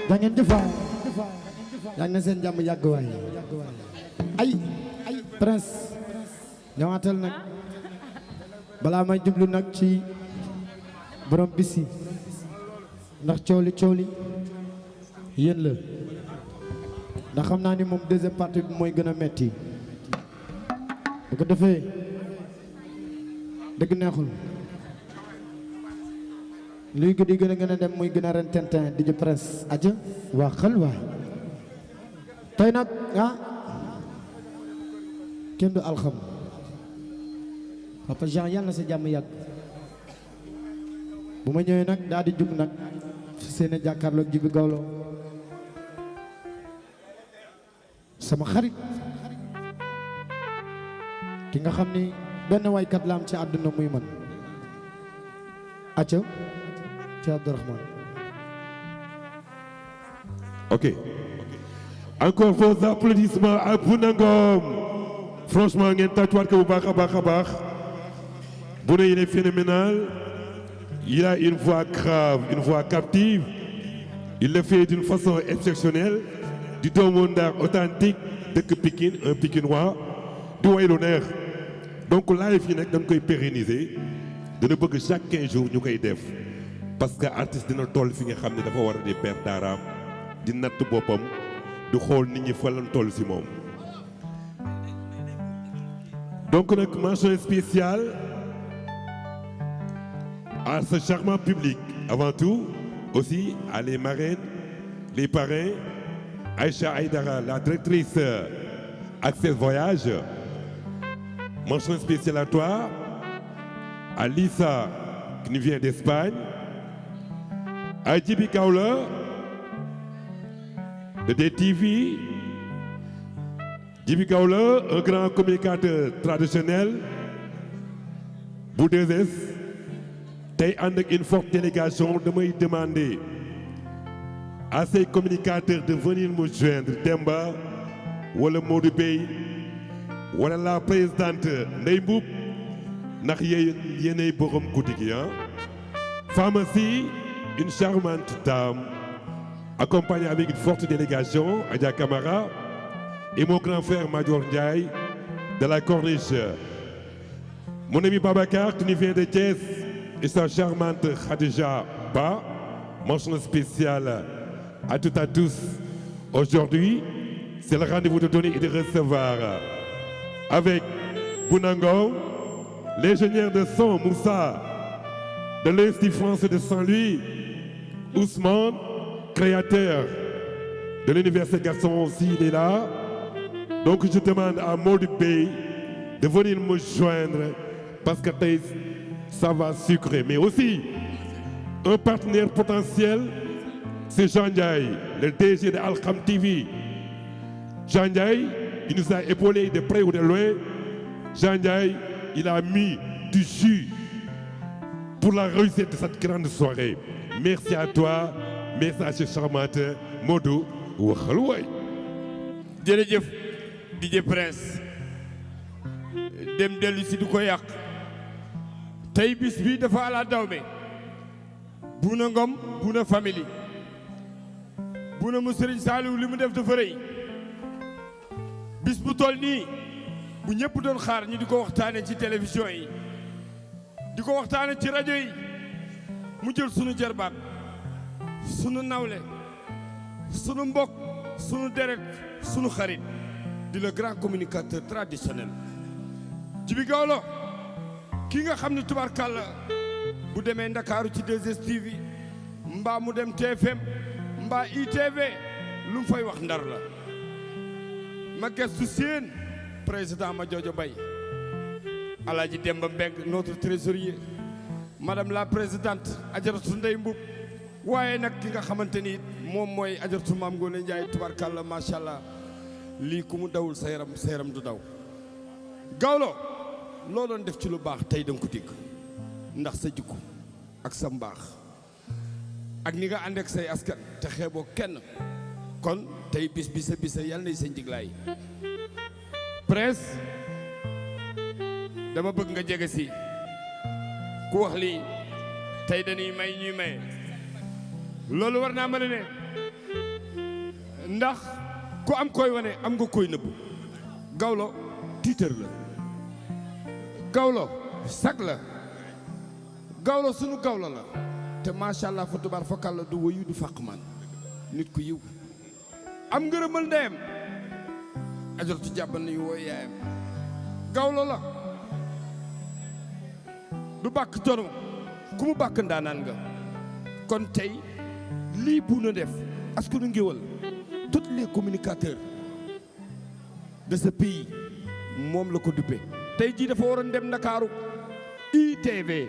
da ngeen jëfaay yaa na seen jàmm yàgg waay ay prince ñëwaatal nag balaa may jublu nag ci borom bisi ndax coow li yéen la ndax xam naa ni moom deuxième partie bi mooy gën a metti bu ko defee dëgg neexul luy di gën a dem muy gën a ren tentin di ju presse aja waa xel waay tey nag kenn du alxam papa Jean yàlla na sa jàmm yàgg bu ma ñëwee nag daal di jug nag seen jàkkaarloog Djiby Gawlo sama xarit ki nga xam ni benn waykat la am ci àdduna muy man acca ci Abdourahmane. Ok. Encore vos applaudissements à Bouna Ngom. Franchement, ngeen tàccuwaat ko bu baax a baax a baax. Bouna, il est phénoménal. Il a une voix grave, une voix captive. Il le fait d'une façon exceptionnelle. Du doomu Ndar authentique dëkk Pikine, un Pikinois. Du way lu neex. Donc live yi nag dañ koy pérenniser. dana bëgg chaque 15 jours ñu koy def. parce que artiste dina toll fi nga xam ne dafa war a di perdre daaraam di natt boppam di xool nit ñi fa lañ toll si moom. donc nag mention spéciale à ce charmant public avant tout aussi à les marraines les parrains Aïcha Aïdara la directrice Access Voyage. Mention spéciale à toi à Lisa qui nous vient d'Espagne. À Djiby Gawlo de DTV. Djiby Gawlo, un grand communicateur traditionnel bu 2S tey ànd ak une forte délégation damay demander à ces communicateurs de venir me joindre Demba wala Modou Bey wala la présidente Ndeye Mboup ndax yéenay borom guddi gi pharmacie. Une charmante dame, accompagnée avec une forte délégation, Adja Kamara, et mon grand frère Major Ndiaye de la Corniche. Mon ami Babacar, qui nous vient de Thiès, et sa charmante Khadija Ba. Mention spéciale à toutes et à tous. Aujourd'hui, c'est le rendez-vous de donner et de recevoir avec Bouna Ngom, l'ingénieur de son Moussa de l'Institut français de Saint-Louis. Ousmane, créateur de l'Université Gaston aussi, il est là. Donc je demande à Modou Bey de venir me joindre parce que ça va sucrer. Mais aussi, un partenaire potentiel, c'est Jean Ndiaye, le DG de Alkham TV. Jean Ndiaye, il nous a épaulés de près ou de loin. Jean Ndiaye, il a mis du jus pour la réussite de cette grande soirée. Merci à toi, merci à ce charmante Modou waxal waay. jërëjëf DJ Prince dem dellu si du ko yàq tey bis bi dafa ala dawme Bouna Ngom Bouna family Bouna mu Serigne Saliou li mu def dafa rëy bis bu toll nii bu ñëpp doon xaar ñu di ko waxtaane ci télévision yi di ko waxtaane ci rajo yi mu jël sunu jarbaat sunu nawle sunu mbokk sunu deret sunu xarit di le grand communicateur traditionnel Djiby Gawlo ki nga xam ne tubaarkàlla bu demee Ndakaaru ci 2STV mbaa mu dem TFM mbaa ITV lu mu fay wax Ndar la ma gestu seen président Madiodio Mbaye Alaaji Demba Mbeng notre trésorier madame la présidente Adjaratou Ndeye Mboup waaye nag ki nga xamante ni moom mooy Adjaratou Mame Ngoné Ndiaye tubarkalla macha allah lii ku mu dawul sa yaram du daw. Gawlo loo doon def ci lu baax tey danga ko dégg ndax sa jikko ak sa mbaax ak ni nga ànd ak say askan te xeeboo kenn kon tey bisa yàlla nay sa njiglaay. Prince dama bëgg nga jege si ku wax lii tey dañuy may ñuy maye loolu war naa mën a ne ndax ku am koy wane am nga koy nëbb Gawlo tiitër la Gawlo sag la Gawlo sunu Gawlo la te macha allah fa tubaar fakal la du wayu du fàq man nit ku yiw am ngërëmal ndeyam ajor ci jàbban yu wooy yaayam Gawlo la du bàkk jono ku mu bàkk ndaanaan nga kon tey lii bu na def askanu Ngéwël tous les communicateurs de ce pays moom la ko duppe tey jii dafa waroon dem Ndakaaru ITV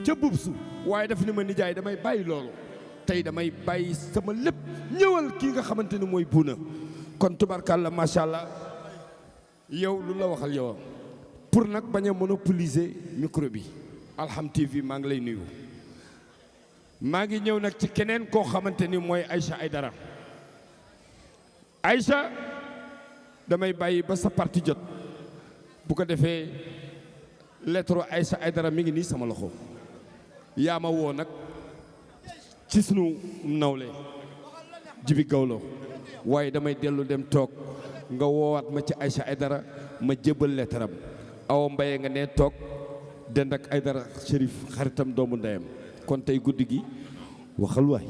ca bubsu waaye daf ni ma nijaay damay bàyyi loolu tey damay bàyyi sama lépp ñëwal kii nga xamante ni mooy buuna kon tubarkalla macha allah yow lu la waxal yow pour nag bañ a monopoliser micro bi Alham TV maa ngi lay nuyu maa ngi ñëw nag ci keneen koo xamante ni mooy Aïcha Aïdara Aïcha damay bàyyi ba sa parti jot bu ko defee lettre Aïcha Aïdara mi ngi nii sama loxo yaa ma woo nag ci sunu nawle Jibi Gawlo waaye damay dellu dem toog nga woowaat ma ci Aïcha Aïdara ma jébbal lettre am Awa Mbaye nga ne toog dend ak Aïdara Chérif xaritam doomu ndeyam kon tey guddi gi waxal waay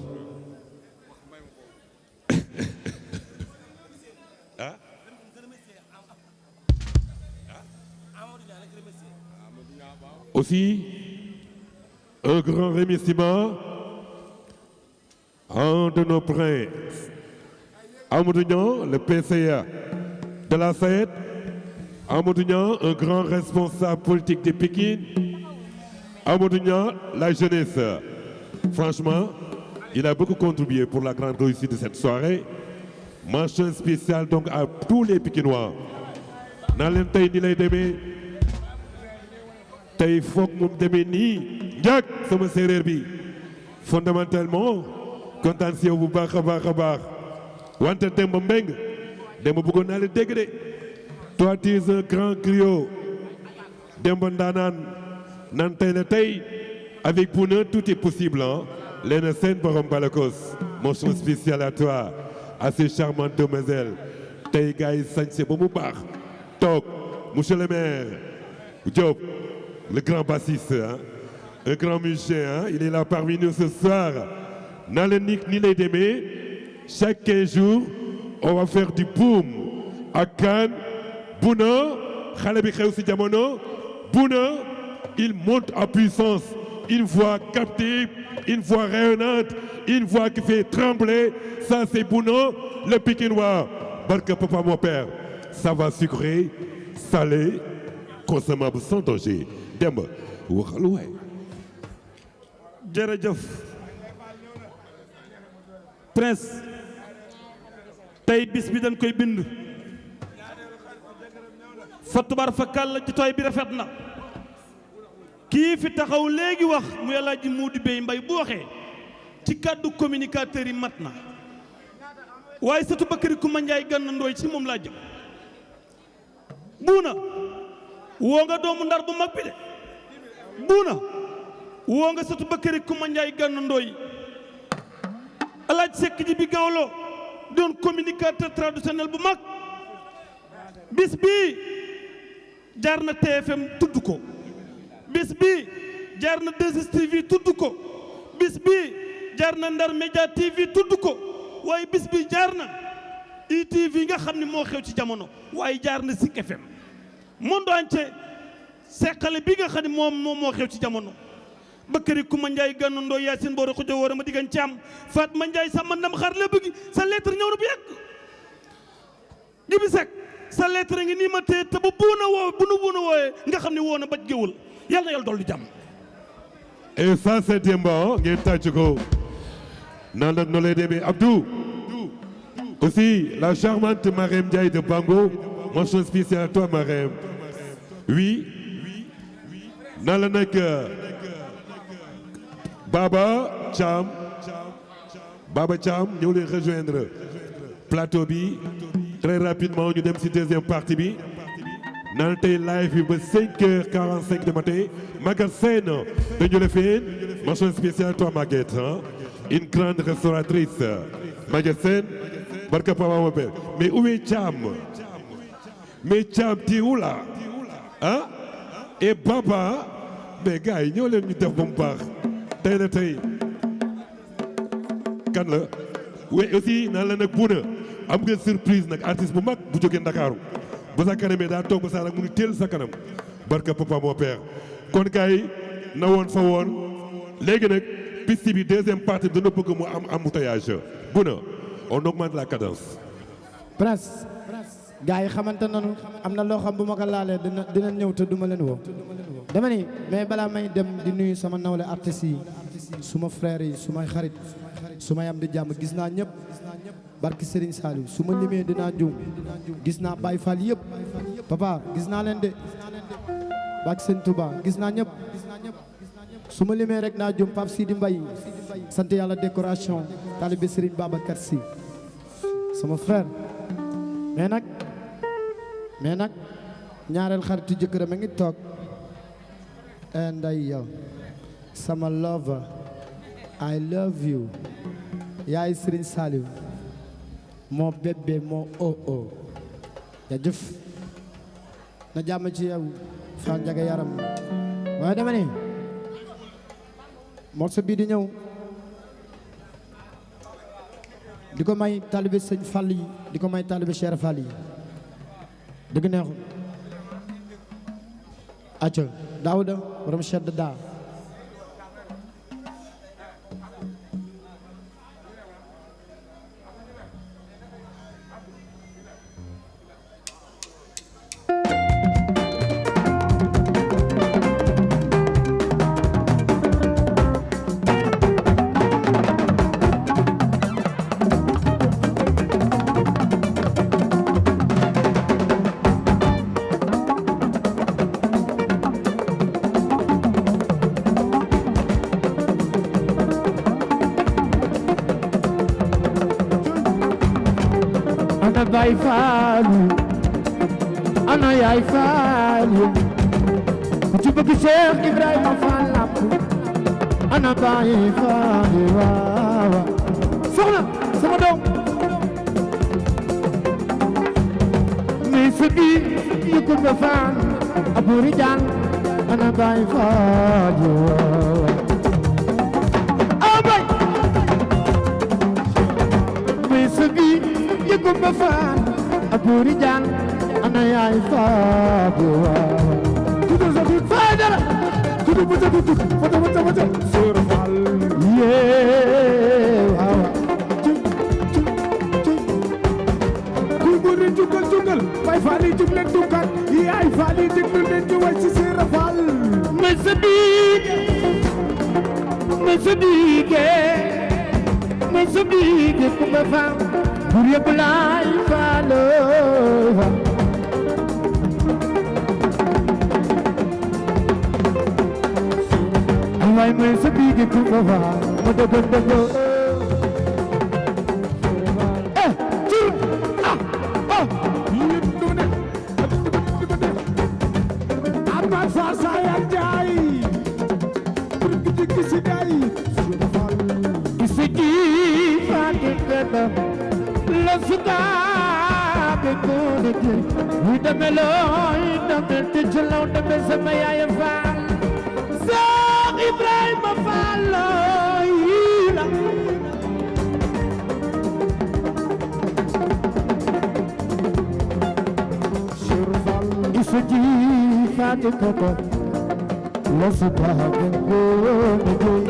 Aussi, un grand remerciement à un de nos princes, Amadou Niang, le PCA de la SAED. Amadou Niang, un grand responsable politique de Pékin. Amadou Niang, la jeunesse. Franchement, il a beaucoup contribué pour la grande réussite de cette soirée. Mention spéciale donc à tous les Pékinois. Dans l'intérêt ni lay demee tey foog mu demee nii njëkk sama séeréer bi fondamentalement kontaan si yow bu baax a baax a baax wante Demba Mbengue Demba bëggoon naa la dégg de toi tu es un grand griot Demba ndaanaan nan tey la tey avec Bouna tout est possible hein Léna Sène borom Balakos mention spéciale à toi à ces charmantes demoiselles tey gars yi sañse ba mu baax toog monsieur le maire Diop le grand bassiste hein? Un grand musicien hein? Il est là parmi nous ce soir na la nik ni lay demee chaque 15 jours on va faire du boom ak kan Bouna xale bi xew ci jamono Bouna il monte en puissance une voix captive une voix rayonnante une voix qui fait trembler ça c'est Bouna le Pikinois barke papa mon père ça va sucrer salé consommable sans danger Demba waxal waay jërëjëf Prince tey bis bi dañ koy bind fa tubaar fa kàll jitaay bi rafet na kii fi taxaw léegi wax mu yàlla ji Modou Bey Mbay bu waxee ci kàddu communicateurs yi mat na waaye sëtu Bakary Coumba Ndiaye Gana Ndoye ci moom laa jëm Bouna woo nga doomu Ndar bu mag bi de Bouna woo nga sëtu Bakary Coumba Ndiaye Gana Ndoye alaaj Sekk ji bi Gawlo doon communicateur traditionnel bu mag bis bii jaar na TFM tudd ko bis bii jaar na 2STV tudd ko bis bii jaar na Ndar Média TV tudd ko waaye bis bii jaar na ITV nga xam ne moo xew ci jamono waaye jaar na Zik FM monde entier seqale bi nga xam ne moom moo xew ci jamono Bakary Coumba Ndiaye Gana Ndoye Yacine Boore Xuja Woore ma diggan Caam Fatma Ndiaye sama ndam xar la bëgg sa lettre ñëw na bu yàgg Jibi Seck sa lettre ngi nii ma téye te bu Bouna wooyee nga xam ne woo na baj géwël yàlla na yàlla dolli jàmm et ça c'est Demba ngeen tàcc ko naan nag no lay demee Abdou aussi la charmante Marème Ndiaye de Bango mention spéciale à toi Marème oui nan la nag Baba Thiam ñëw leen rejoindre plateau bi très rapidement ñu dem ci deuxième partie bi naan tey live bi ba 5h45 du matin Maguette Sène dañu la feen mention spéciale à toi Maguette une grande restauratrice Maguessène barka papa mon père mais où est Thiam mais Thiam ti où là ah et Baba mais gars yi ñoo leen ñu def ba mu baax tey la tey kan la oui aussi naan la nag buuna am nga surprise nag artiste bu mag bu jógee Ndakaaru ba sa kanamee daa toog ba saa nag mu ngi teel sa kanam barka papa mon père kon gars yi na woon fa woon léegi nag piste bi deuxième partie dana bëgg mu am embouteillage buuna on augmente la cadence. Prince gars yi xamante nañu am na loo xam bu ma ko laalee dina ñëw te duma leen woo dama ni mais balaa may dem di nuyu sama nawle artistes yi suma frères yi sumay xarit suma yam di jàmm gis naa ñëpp barki Serigne Saliou su ma limee dinaa juum gis naa Baye Fall yëpp papa gis naa leen de barki Serigne Touba gis naa ñëpp su ma limee rek naa juum Pape Sidi Mbaye sant yàlla décoration talibé Serigne Babacar Sy sama frère mais nag ñaareel xaritu jëkkëram a ngi toog nday yow sama lover I love you yaay Serigne Saliou moo bébé moo oo ya jëf na jàmm ci yow Fall Njaga yaram waaye dama ni morceau bii di ñëw di ko may talibé sëñ Fall yi di ko may talibé Cheikh Fall yi dëgg neexul acca Daouda borom chedd daa Baay Faalu ana yaay Faalu ku ci bëgg Cheikh Ibrahima Fall lamp ana Baay Faalu waawa soxna sama doom mi sëbi yu ko ba Fall aburi jaan ana Baay Faalu waawa abay mi sëbi Kumba Fall aburi jaan ana yaay Faabu waaw tudu sa tut fay dara tudu bu sa tut foto Sër Fall yee waaw kuy mburi jugal Baay Fall yi jug leen dukkat yaay Fall yi déglu leen ñu way ci Sër Fall may sa biige Kumba Fall bur yëpp laay faalo ay waay may sa biige Kumba Fall ma dogon dogo cur yit du ne Amath Fall sa yar jaay pour gisi gaay gisi gi faati kata la sukaabe ko de jël muy deme looy deme te jëlaw deme sama yaay Fall Cheikh Ibrahima Fall looy la Sër Fall isa ji faati kata la sukaabe ko de jël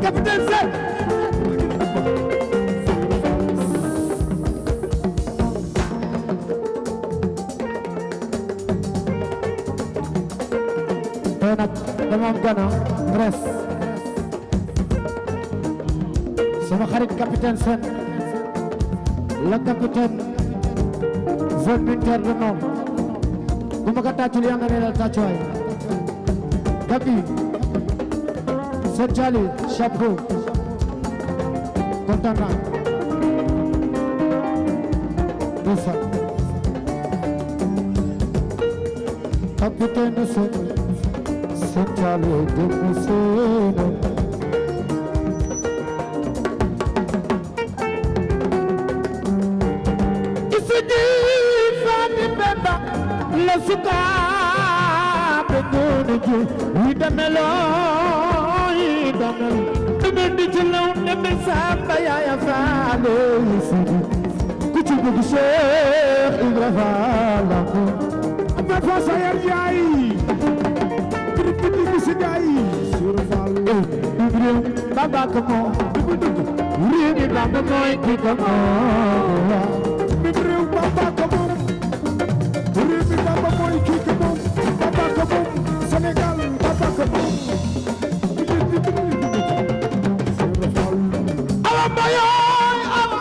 capitaine Seck nag dama am gana res sama xarit capitaine Sen la capitaine zone militaire de Nord bu ma ko tàccul yaa nga ne la tàccuwaay Gabi Sen Jali chapeau kontaan naa Moussa capitaine Sen Sen Jali de Moussa ji faati bemba la sukaabe ngoone ji wi dameloo yi damel damel di ci law demel samba yaaya faale sidi ku ci bëgg Cheikh Ibra Fall ama fa sayar jaay di si gaay sur Fall Ibrahim baba ko mo réew mi baba mooy ki ko moom réew baba ko moom réew mi baba mooy ki ko moom baba ko moom Sénégal baba ko moom awa mbayoy awa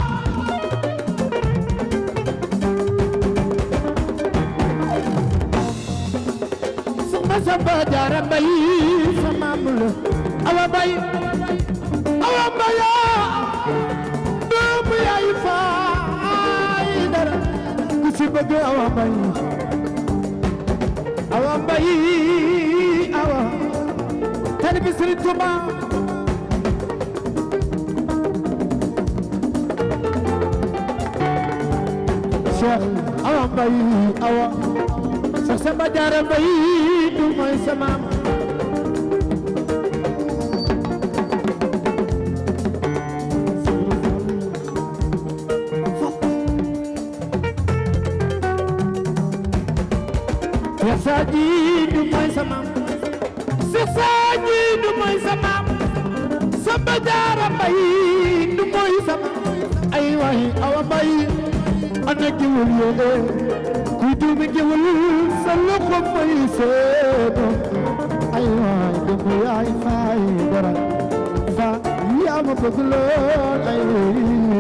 sama samba jaara mbay sama mula awa mbay awa mbaya doomu yaay faay dara ku ci bëgg awa mbay awa mbay awa tali bi Sëriñ Tuuba Cheikh awa mbay awa Cheikh Samba Jaara Mbay du mooy sama Cheikh Sadji du mooy sama Cheikh Sadji du mooy sama Samba Jaara Mbay du mooy sama ay waay awa mbay ana giwul yéene kuy duumi giwul sa loxo may seedo ay waay demu yaay faay dara fa yaa ma bëgg lool ay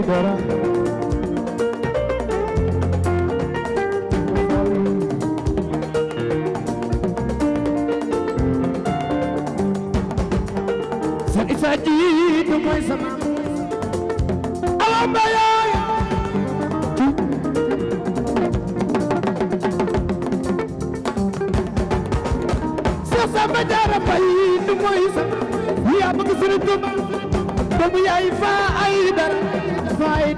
dara sa isa ji du mooy sama awa mbayaay Samba Jaara Mbay du mooy sama yaa bëgg Sëriñ Tuuba doomu yaay faa ay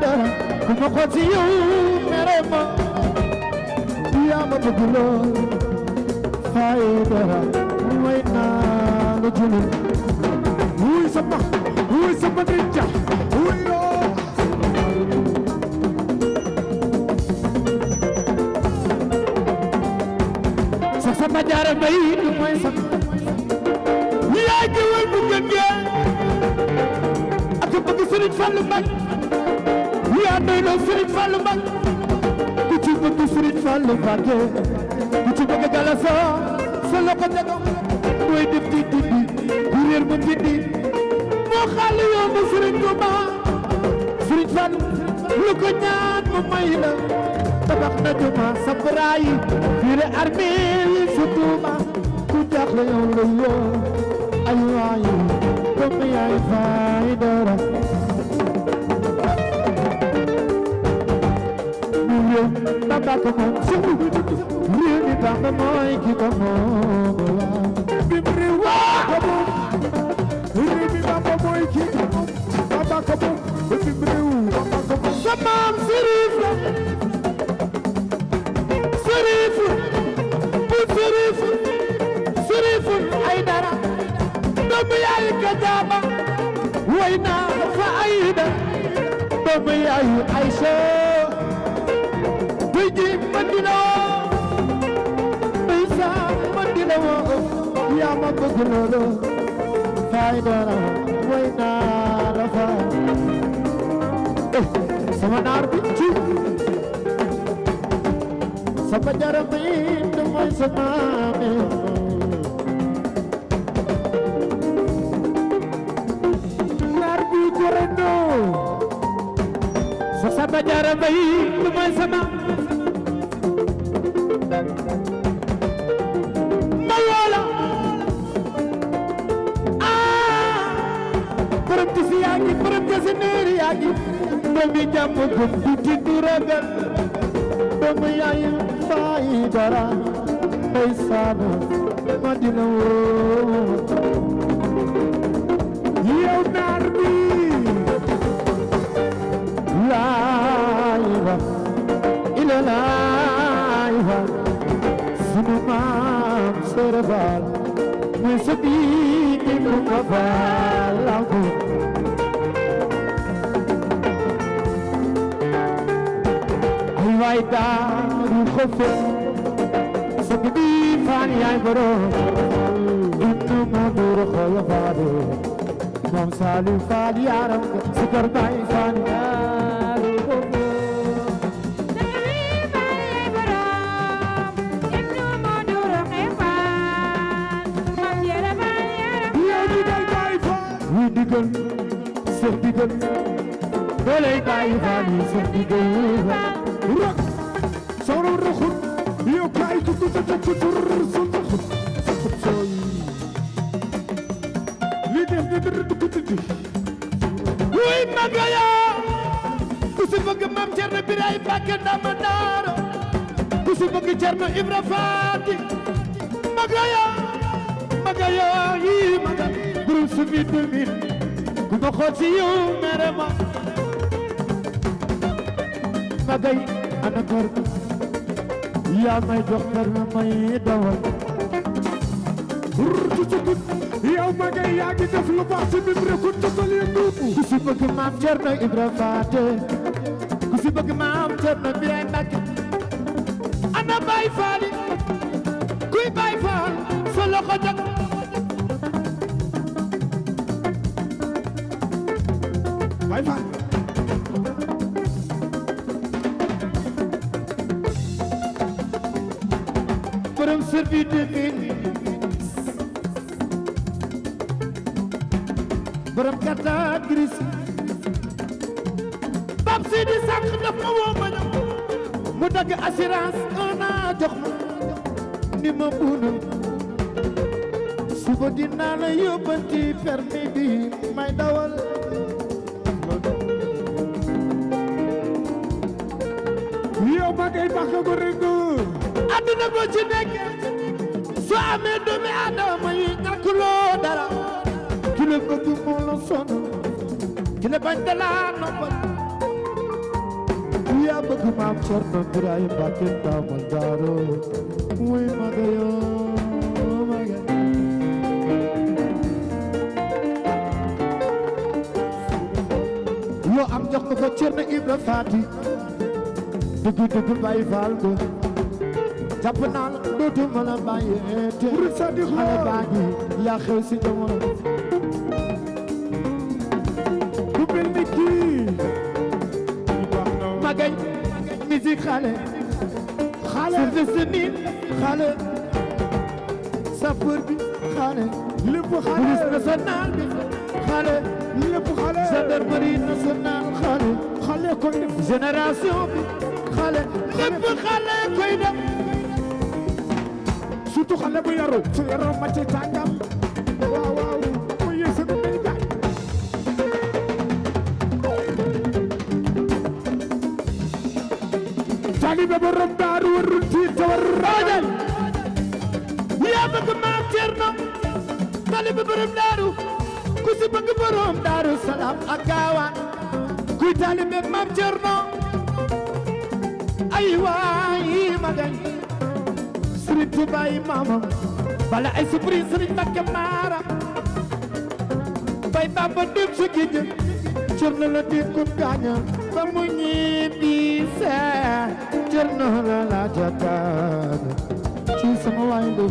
dara ku ma xool ci yow mere ma yaa ma bëgg lool faa ay dara mooy naa la julul wuy sama ninja wuy yoo Samba Jaara Mbay du mooy sama yaa jëwal bu gën gee ak bëgg Sëriñ Fallu Mbàkke yaa doy loo Sëriñ Fallu Mbàkke ku ci bëgg Sëriñ Fallu Mbàkke ku ci bëgg galasa sa loxo tego mooy def di dindi ku réer mu dindi moo xàll yoon mu Sëriñ Tuuba Sëriñ Fallu lu ko ñaan mu may la tabax na juma sabraay fii armeel su Tuuba ku jaaxle yow la yoo ay waay comme yaay faay dara réew Bamba ko moom réew mi Bamba mooy ki ko moom bi réew waa ko moom réew mi Bamba mooy ki ko moom Bamba ko moom bi réew Bamba ko moom sa maam Sërif la Sërif ay dara doomu yaay Kajaaba way naa fa ay dara doomu yaay Aysa tey ji Madina Aysa Madina woo yaa ma bëgg loolu fay dara way naa la fa sama naar bi ci Samba Jaara Mbay du mooy sama naar bi korendo sa Samba Jaara Mbay du mooy sama ma woola borom tisi yaa ngi borom jasineer yaa ngi doomi jàmm gëm du tiddu ragal doomu yaay faay dara ndeysaan Madina woo yow naar bi laay ba ila xoole faal muy sa biir di ko ma faal lampu ay waay daaru xofe sa biir faal yaay borom inna ma nuur xoole faal moom Saliou Fall yaram si kër Baay Fall daaru xofe digal Seex digal dooley Baay Faal yi Seex digal rak sawro raxut yow kay tutu tutu soy li def de tutu wuy magaya ku si bëgg Maam Cerno Birahim Mbàkke ndama daaro ku si bëgg Cerno Ibra Faati magaya yi magaya buru sumi demin ku ma xool ci yow mere ma magay ana kër yaa may jox kër na may dawal rutukut yow magay yaa ngi def lu baax ci mim rekut total yëngu ku si bëgg Maam Cerno Ibra Faate ku si bëgg Maam Cerno Birahim Mbàkke ana Baay Faal kuy Baay Faal sa loxo jag Baay Faal borom servi de mine borom carte grise Bab Sidi sànq daf ma woo ma ñëw mu dagg assurance un an jox ma ni ma buuna suba dinaa la yóbbanti permis bi may dawal yow ma ngay baax ko rek àdduna boo ci nekk soo amee doomi aadama yi ñàkkuloo dara ki la bëgg moo la sonn ki la bañ da la noppal yaa bëgg Maam Cerno Birahim Mbàkke ndamal daaro muy magayo magay loo am jox ko ko Cerno Ibra Faati dëgg Baay Faal ko jàpp naa la dootuma la bàyyee te xale baa ngi yaa xew si jamono ku mel ni kii magay musique xale service de mine xale sapeur bi xale lépp xale police nationale bi xale lépp xale gendarmerie nationale xale koy def génération bi xale lépp xale koy def surtout xale bu yaru su yaroo ma ci tàngam waaw mu yeesu du mel gaay taalibe borom daaru warul tiit te warul ragal yaa bëgg Maam Cerno taalibe borom daaru ku si bëgg borom daaru salaam ak gaawaan kuy taalibe Maam Cerno ay waay magay Sëriñ Tuubaa yi maamam bala ay supri Sëriñ Mbàkke Maara bay Bamba dem sa géej Cerno la di ko gaaña ba mu ñibbi see Cerno la la jakaar ci sama waay de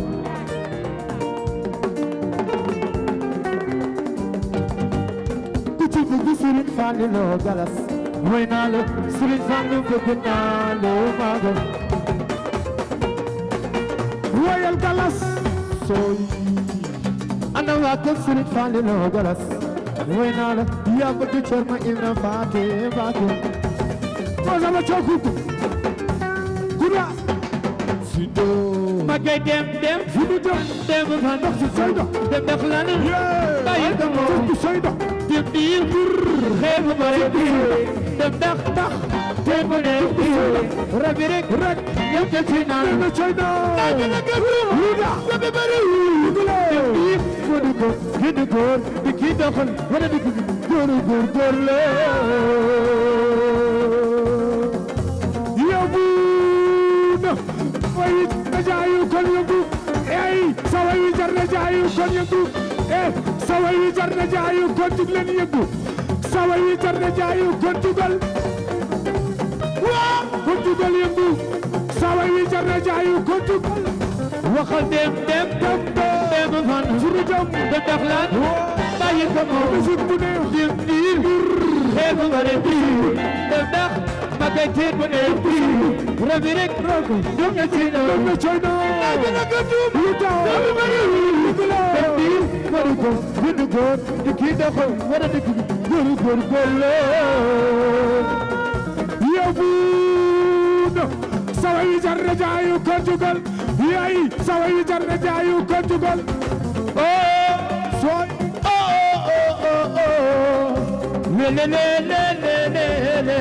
ku ci bëgg Sëriñ Fallu galas mooy naa la Sëriñ Fallu bëgg naa la magal wayal galas sooy ana waa kër Sëriñ Fallu galas mooy naa la yaa bëgg Cerno Ibra Faati Mbàkke moo sama cookuku gura sido magay dem fu mu dem fa ndox si sooy dox dem def la ne bàyyi ko moom sooy dox dem biir xeebu bare dem dax te mu ne rabi rek yow te ci naan naa gëna gëru rabi bare dem biir gënu góor di kii doxal wala di góor la yow bu na way ajaayu kon yóbbu ay sawa yëngu sawa yi jar na jaayu kon jug leen yëngu sawa yi jar na jaayu kon jugal waaw kon jugal yëngu sawa yi jar na jaayu kon jugal waxal dem fan furu jom dem daxlaan bàyyi ko moom musique bu neex dim diir xeetu nga ne diir dem dax ma kay teet bu neex diir rabi rek dem na ci na dem na coy na dina ko tuum lu taw dem diir maru ko bindu góor di kii doxal war a dëkk góor yóbbu na sawa yi jar na jaayu kon jugal yaay sawa yi jar na jaayu kon jugal soy le le le le le le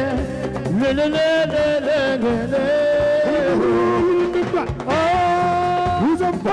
le le le le le who's up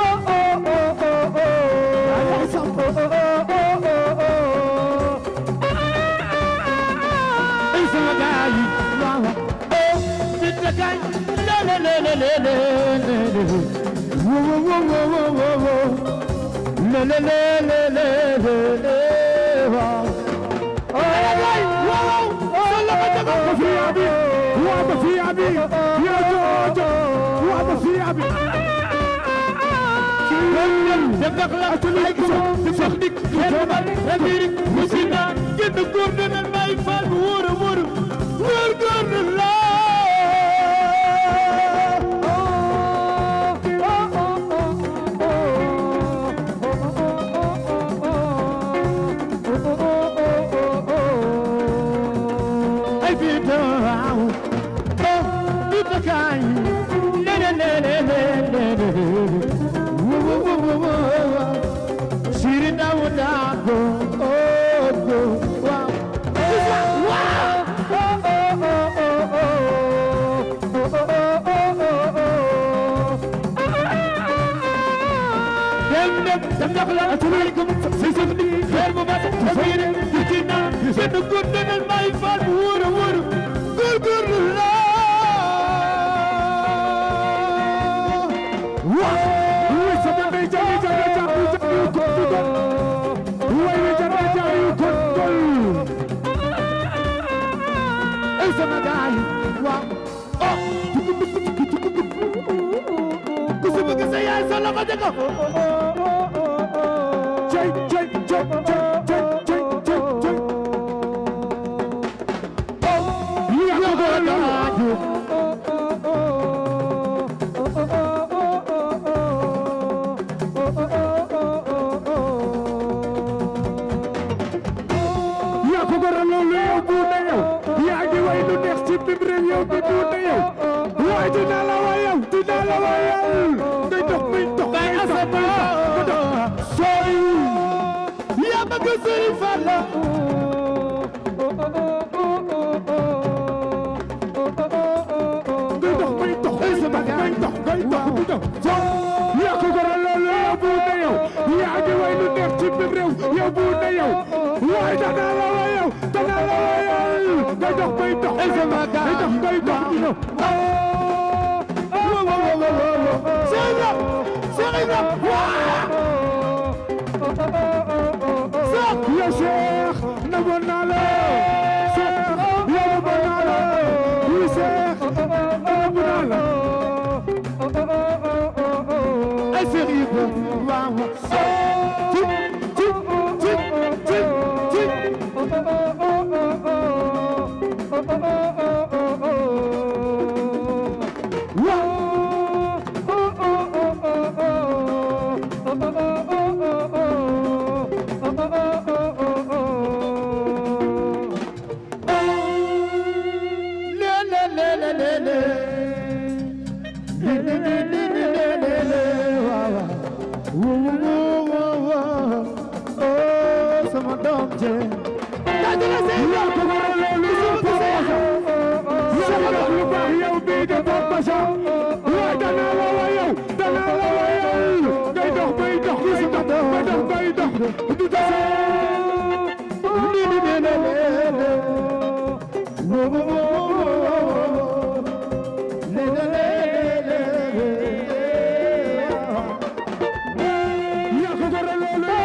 Lolo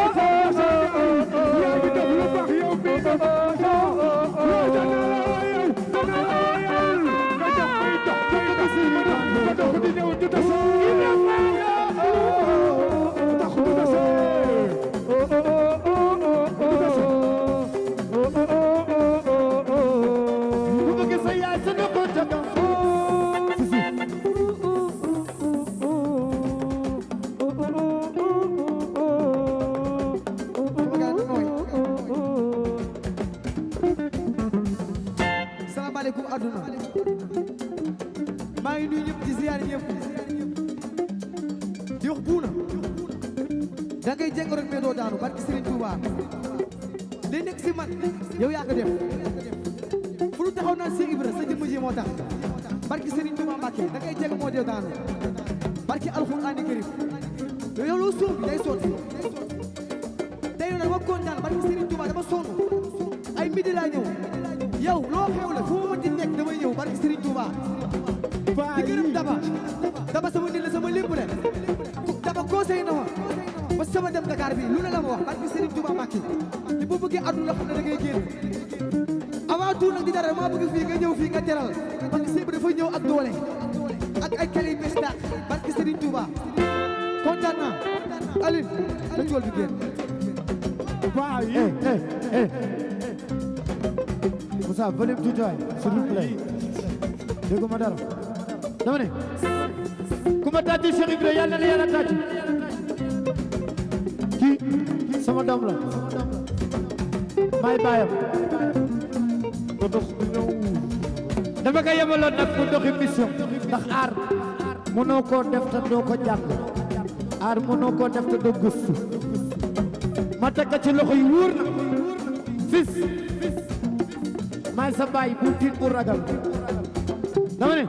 asalaamaaleykum adduna maa ngi nuyu ñëpp di ziyaar ñëpp di wax buuna da ngay jéng rek mais doo daanu barki Serigne Touba li nekk si man yow yaa ko def fu lu taxaw naan Cheikh Ibra sa jëmm ji moo tax barki Serigne Touba Mbacké da ngay jéng moo dee daanu barki alxuraani karim yow loo suuf day sotti tey nag ma kontaan barki Serigne Touba dama sonn ay midi laa ñëw yow loo xewle fu ma di nekk damay ñëw barki Serigne Touba di gërëm daba sama nit la sama lépp le daba conseil na ma ba sama dem Dakar bi lu ne la ma wax barki Serigne Touba Mbacké li boo bëggee àdduna xam ne da ngay génn avant tout nag di dara maa bëgg fii nga ñëw fii nga teral parce que sëñ dafa ñëw ak doole ak ay kale yu bees dàq barki Serigne Touba kontaan naa Aline la tool bi génn waaw Moussa volume tuuti waay s'il vous plaît déggu ma dara dama ne ku ma tàccu Cheikh Ibra yàlla na yàlla tàccu kii sama doom la maay baayam ko dox dama ko yebaloon nag mu doxi mission ndax aar mënoo koo def te doo ko jàng aar mënoo koo def te doo gëstu ma teg ko ci loxo yi wóor na fils maay sa baay bu tiit bu ragal dama ne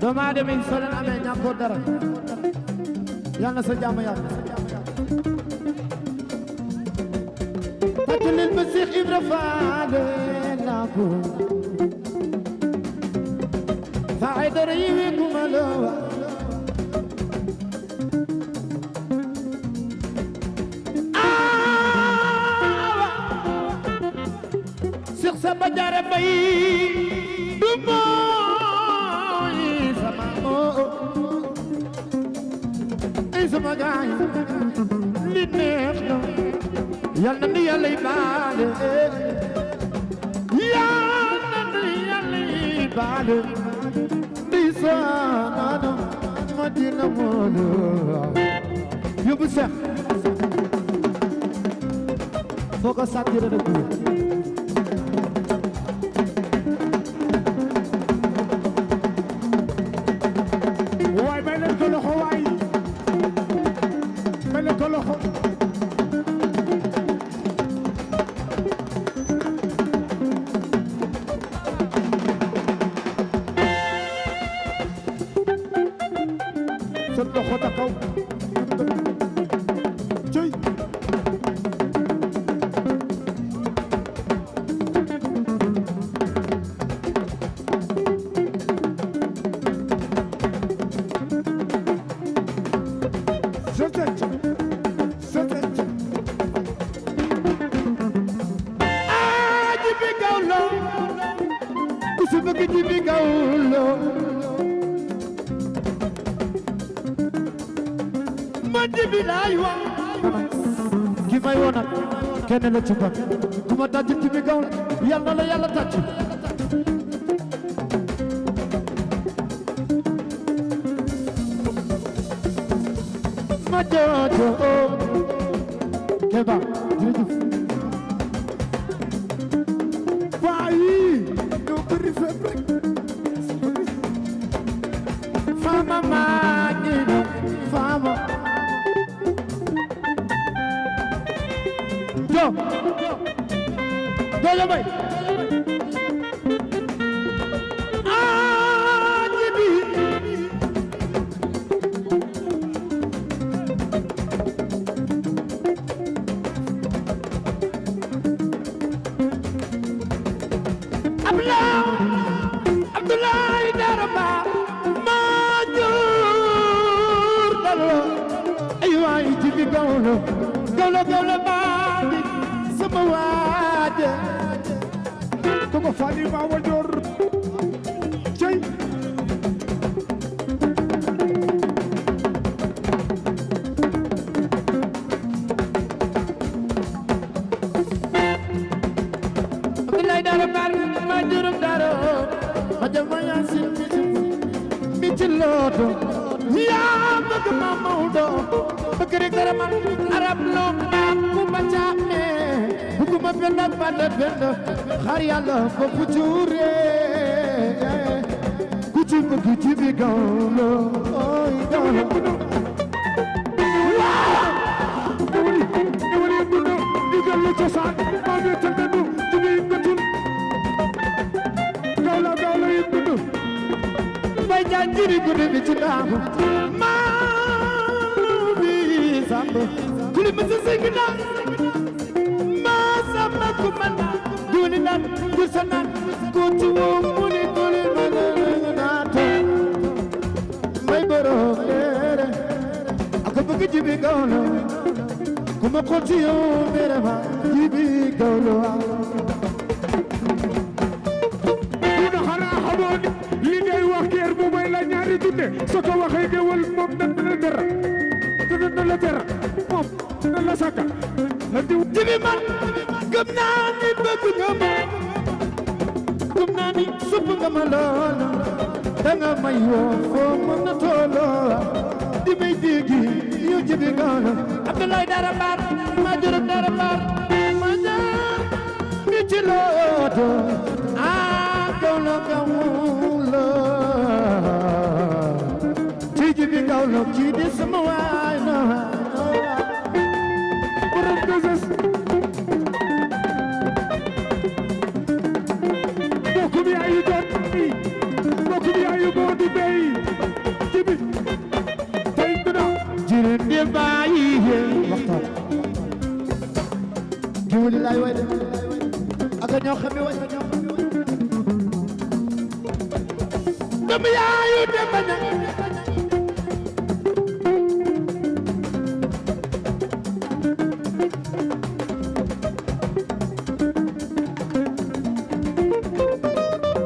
doomu aadama yi soo leen amee ñàkkoo dara yal na sa jàmm yàlla tàccu leen ba Cheikh Ibra Faal naa ko fa ay dara yi wéeku ma la Cheikh Samba Diarra Mbaye du mooy sama ay sama gaay li neex na yal na ni Yàlla yi baale yal na ni Yàlla yi baale di saana Madina moolo yóbbu Cheikh foo ko sàttira na buur waay may leen ko loxo waay may leen ko loxo seen loxo ta kaw cëy ki may woon nag kenn la ci ban ku ma tàcc ci bi gaw yal na la Yàlla tàcc ma joojo Keba jërëjëf waayi ñoo bëri fépp rek Fama maa ngi Fama jo doole may ñibi Abdoulaye Daraba maa ñuur dalo ay waay jibi gawlo baadi sama waaje ko ko fali ma wajor cey Abdoulaye Dara baal ma jurum daro ma jama yasin mi ci looto yaa bëgg ma Maodo bëgg rek dara man arab loo ku ma caame bu ku ma benda banda benda xar yàlla ko fu cuure ku ci bëgg ci bi gawlo oy gawlo wali duno digal lu cosaan ma be tëddanu tubi yëngatul gawlo gawlo yëngatu bay jaan jiri guddi bi ci daamu maa bi sàmb kuli ma sa sëgg naa maa sàmba ku man duuli naan gur sa naan ku ci woo mu ni kuli ma naata may borom leere ak bëgg jibi gawlo ku ma ko ci yow mere ma jibi gawlo duna xanaa xamoo ni li ngay wax keer bu may la ñaari junne soo ko waxee gewal moom dana dara dana la dara moom dana la sàkka la diw jibi man gëm naa ni bëgg nga ma gëm naa ni supp nga ma lool danga may woo foo mën na tooloo di may déggi yow jibi gawlo Abdoulaye dara baar ma jërëm dara baar ma jaar mi ci looto gawlo gawlo ci jibi gawlo ci di sama waay na borom doses mbokkum yaayu doon bi mbokkum yaayu boo di bey jibi tey dina jërëm di bàyyi waxtaan jiwli lay way de ak ñoo xam ne way dama yaayu de baña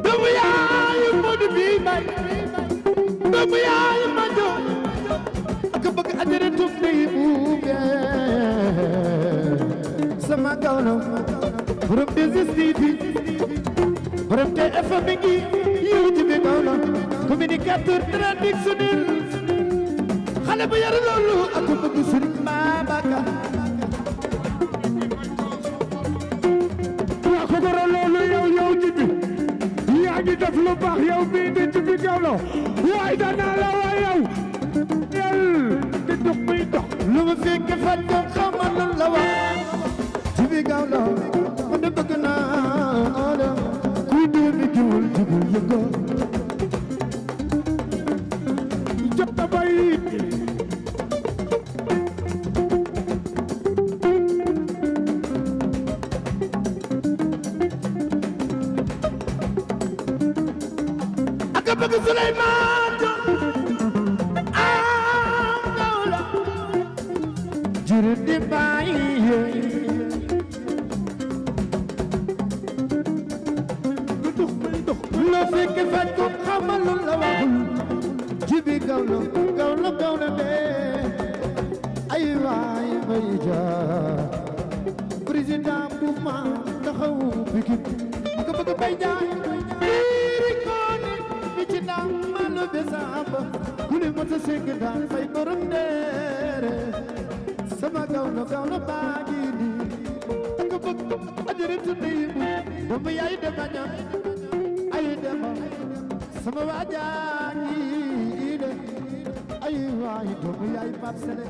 dama yaayu modu bi bay dama yaayu ma do ak bëgg ajere tum dey buuge sama gawlo borom DSTV borom TFM ngi yow jibi gawlo communicateur traditionnel xale bu yar loolu ak bëgg Sëriñ Babacar waa ko goro loolu yow jibi yaa ngi def lu baax yow bii di jibi gawlo waay danaa la waa yow yel di dox muy dox lu ma fekk fan ko xamal lan la wax jibi gawlo man de bëgg naa la kuy doomi jiwul jibi yëngo jot na bay ak bëgg Souleymane gawlo jiri di bàyyi loo fekk faj ko xamal lu la waxul jibi gawlo gawlo gawlo de ay waay may jaar président bu ma taxaw Pikine ak bëgg bay jaay biiri koone bi ci ndam malu besamba kuli mota seng daan fay borom deere sama gawlo gawlo baagi ni ak bëgg ajaratu ndey doomu yaay de baña ay dema sama waajaani de ay waay doomu yaay Pap Sele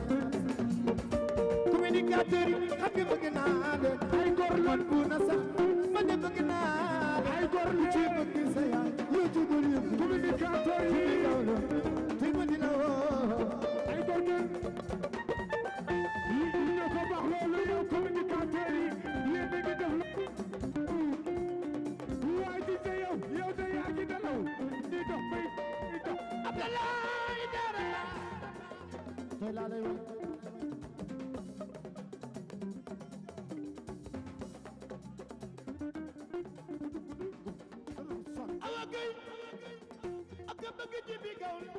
communicateur yi xam nga bëgg naa de ay góor loon bu na sax ma ne bëgg naa ay góor lu ci bëgg sa yaay yoo jubul yëpp communicateur yi gawlo tey ma di la woo ay góor ngeen ñoo ko baax loolu yow communicateur yi yéen a ngi def waay di sa yow de yaa ngi nelaw di dox bay di dox Abdoulaye Dara tey laa lay wax awa gay ak bëgg jibi gawlo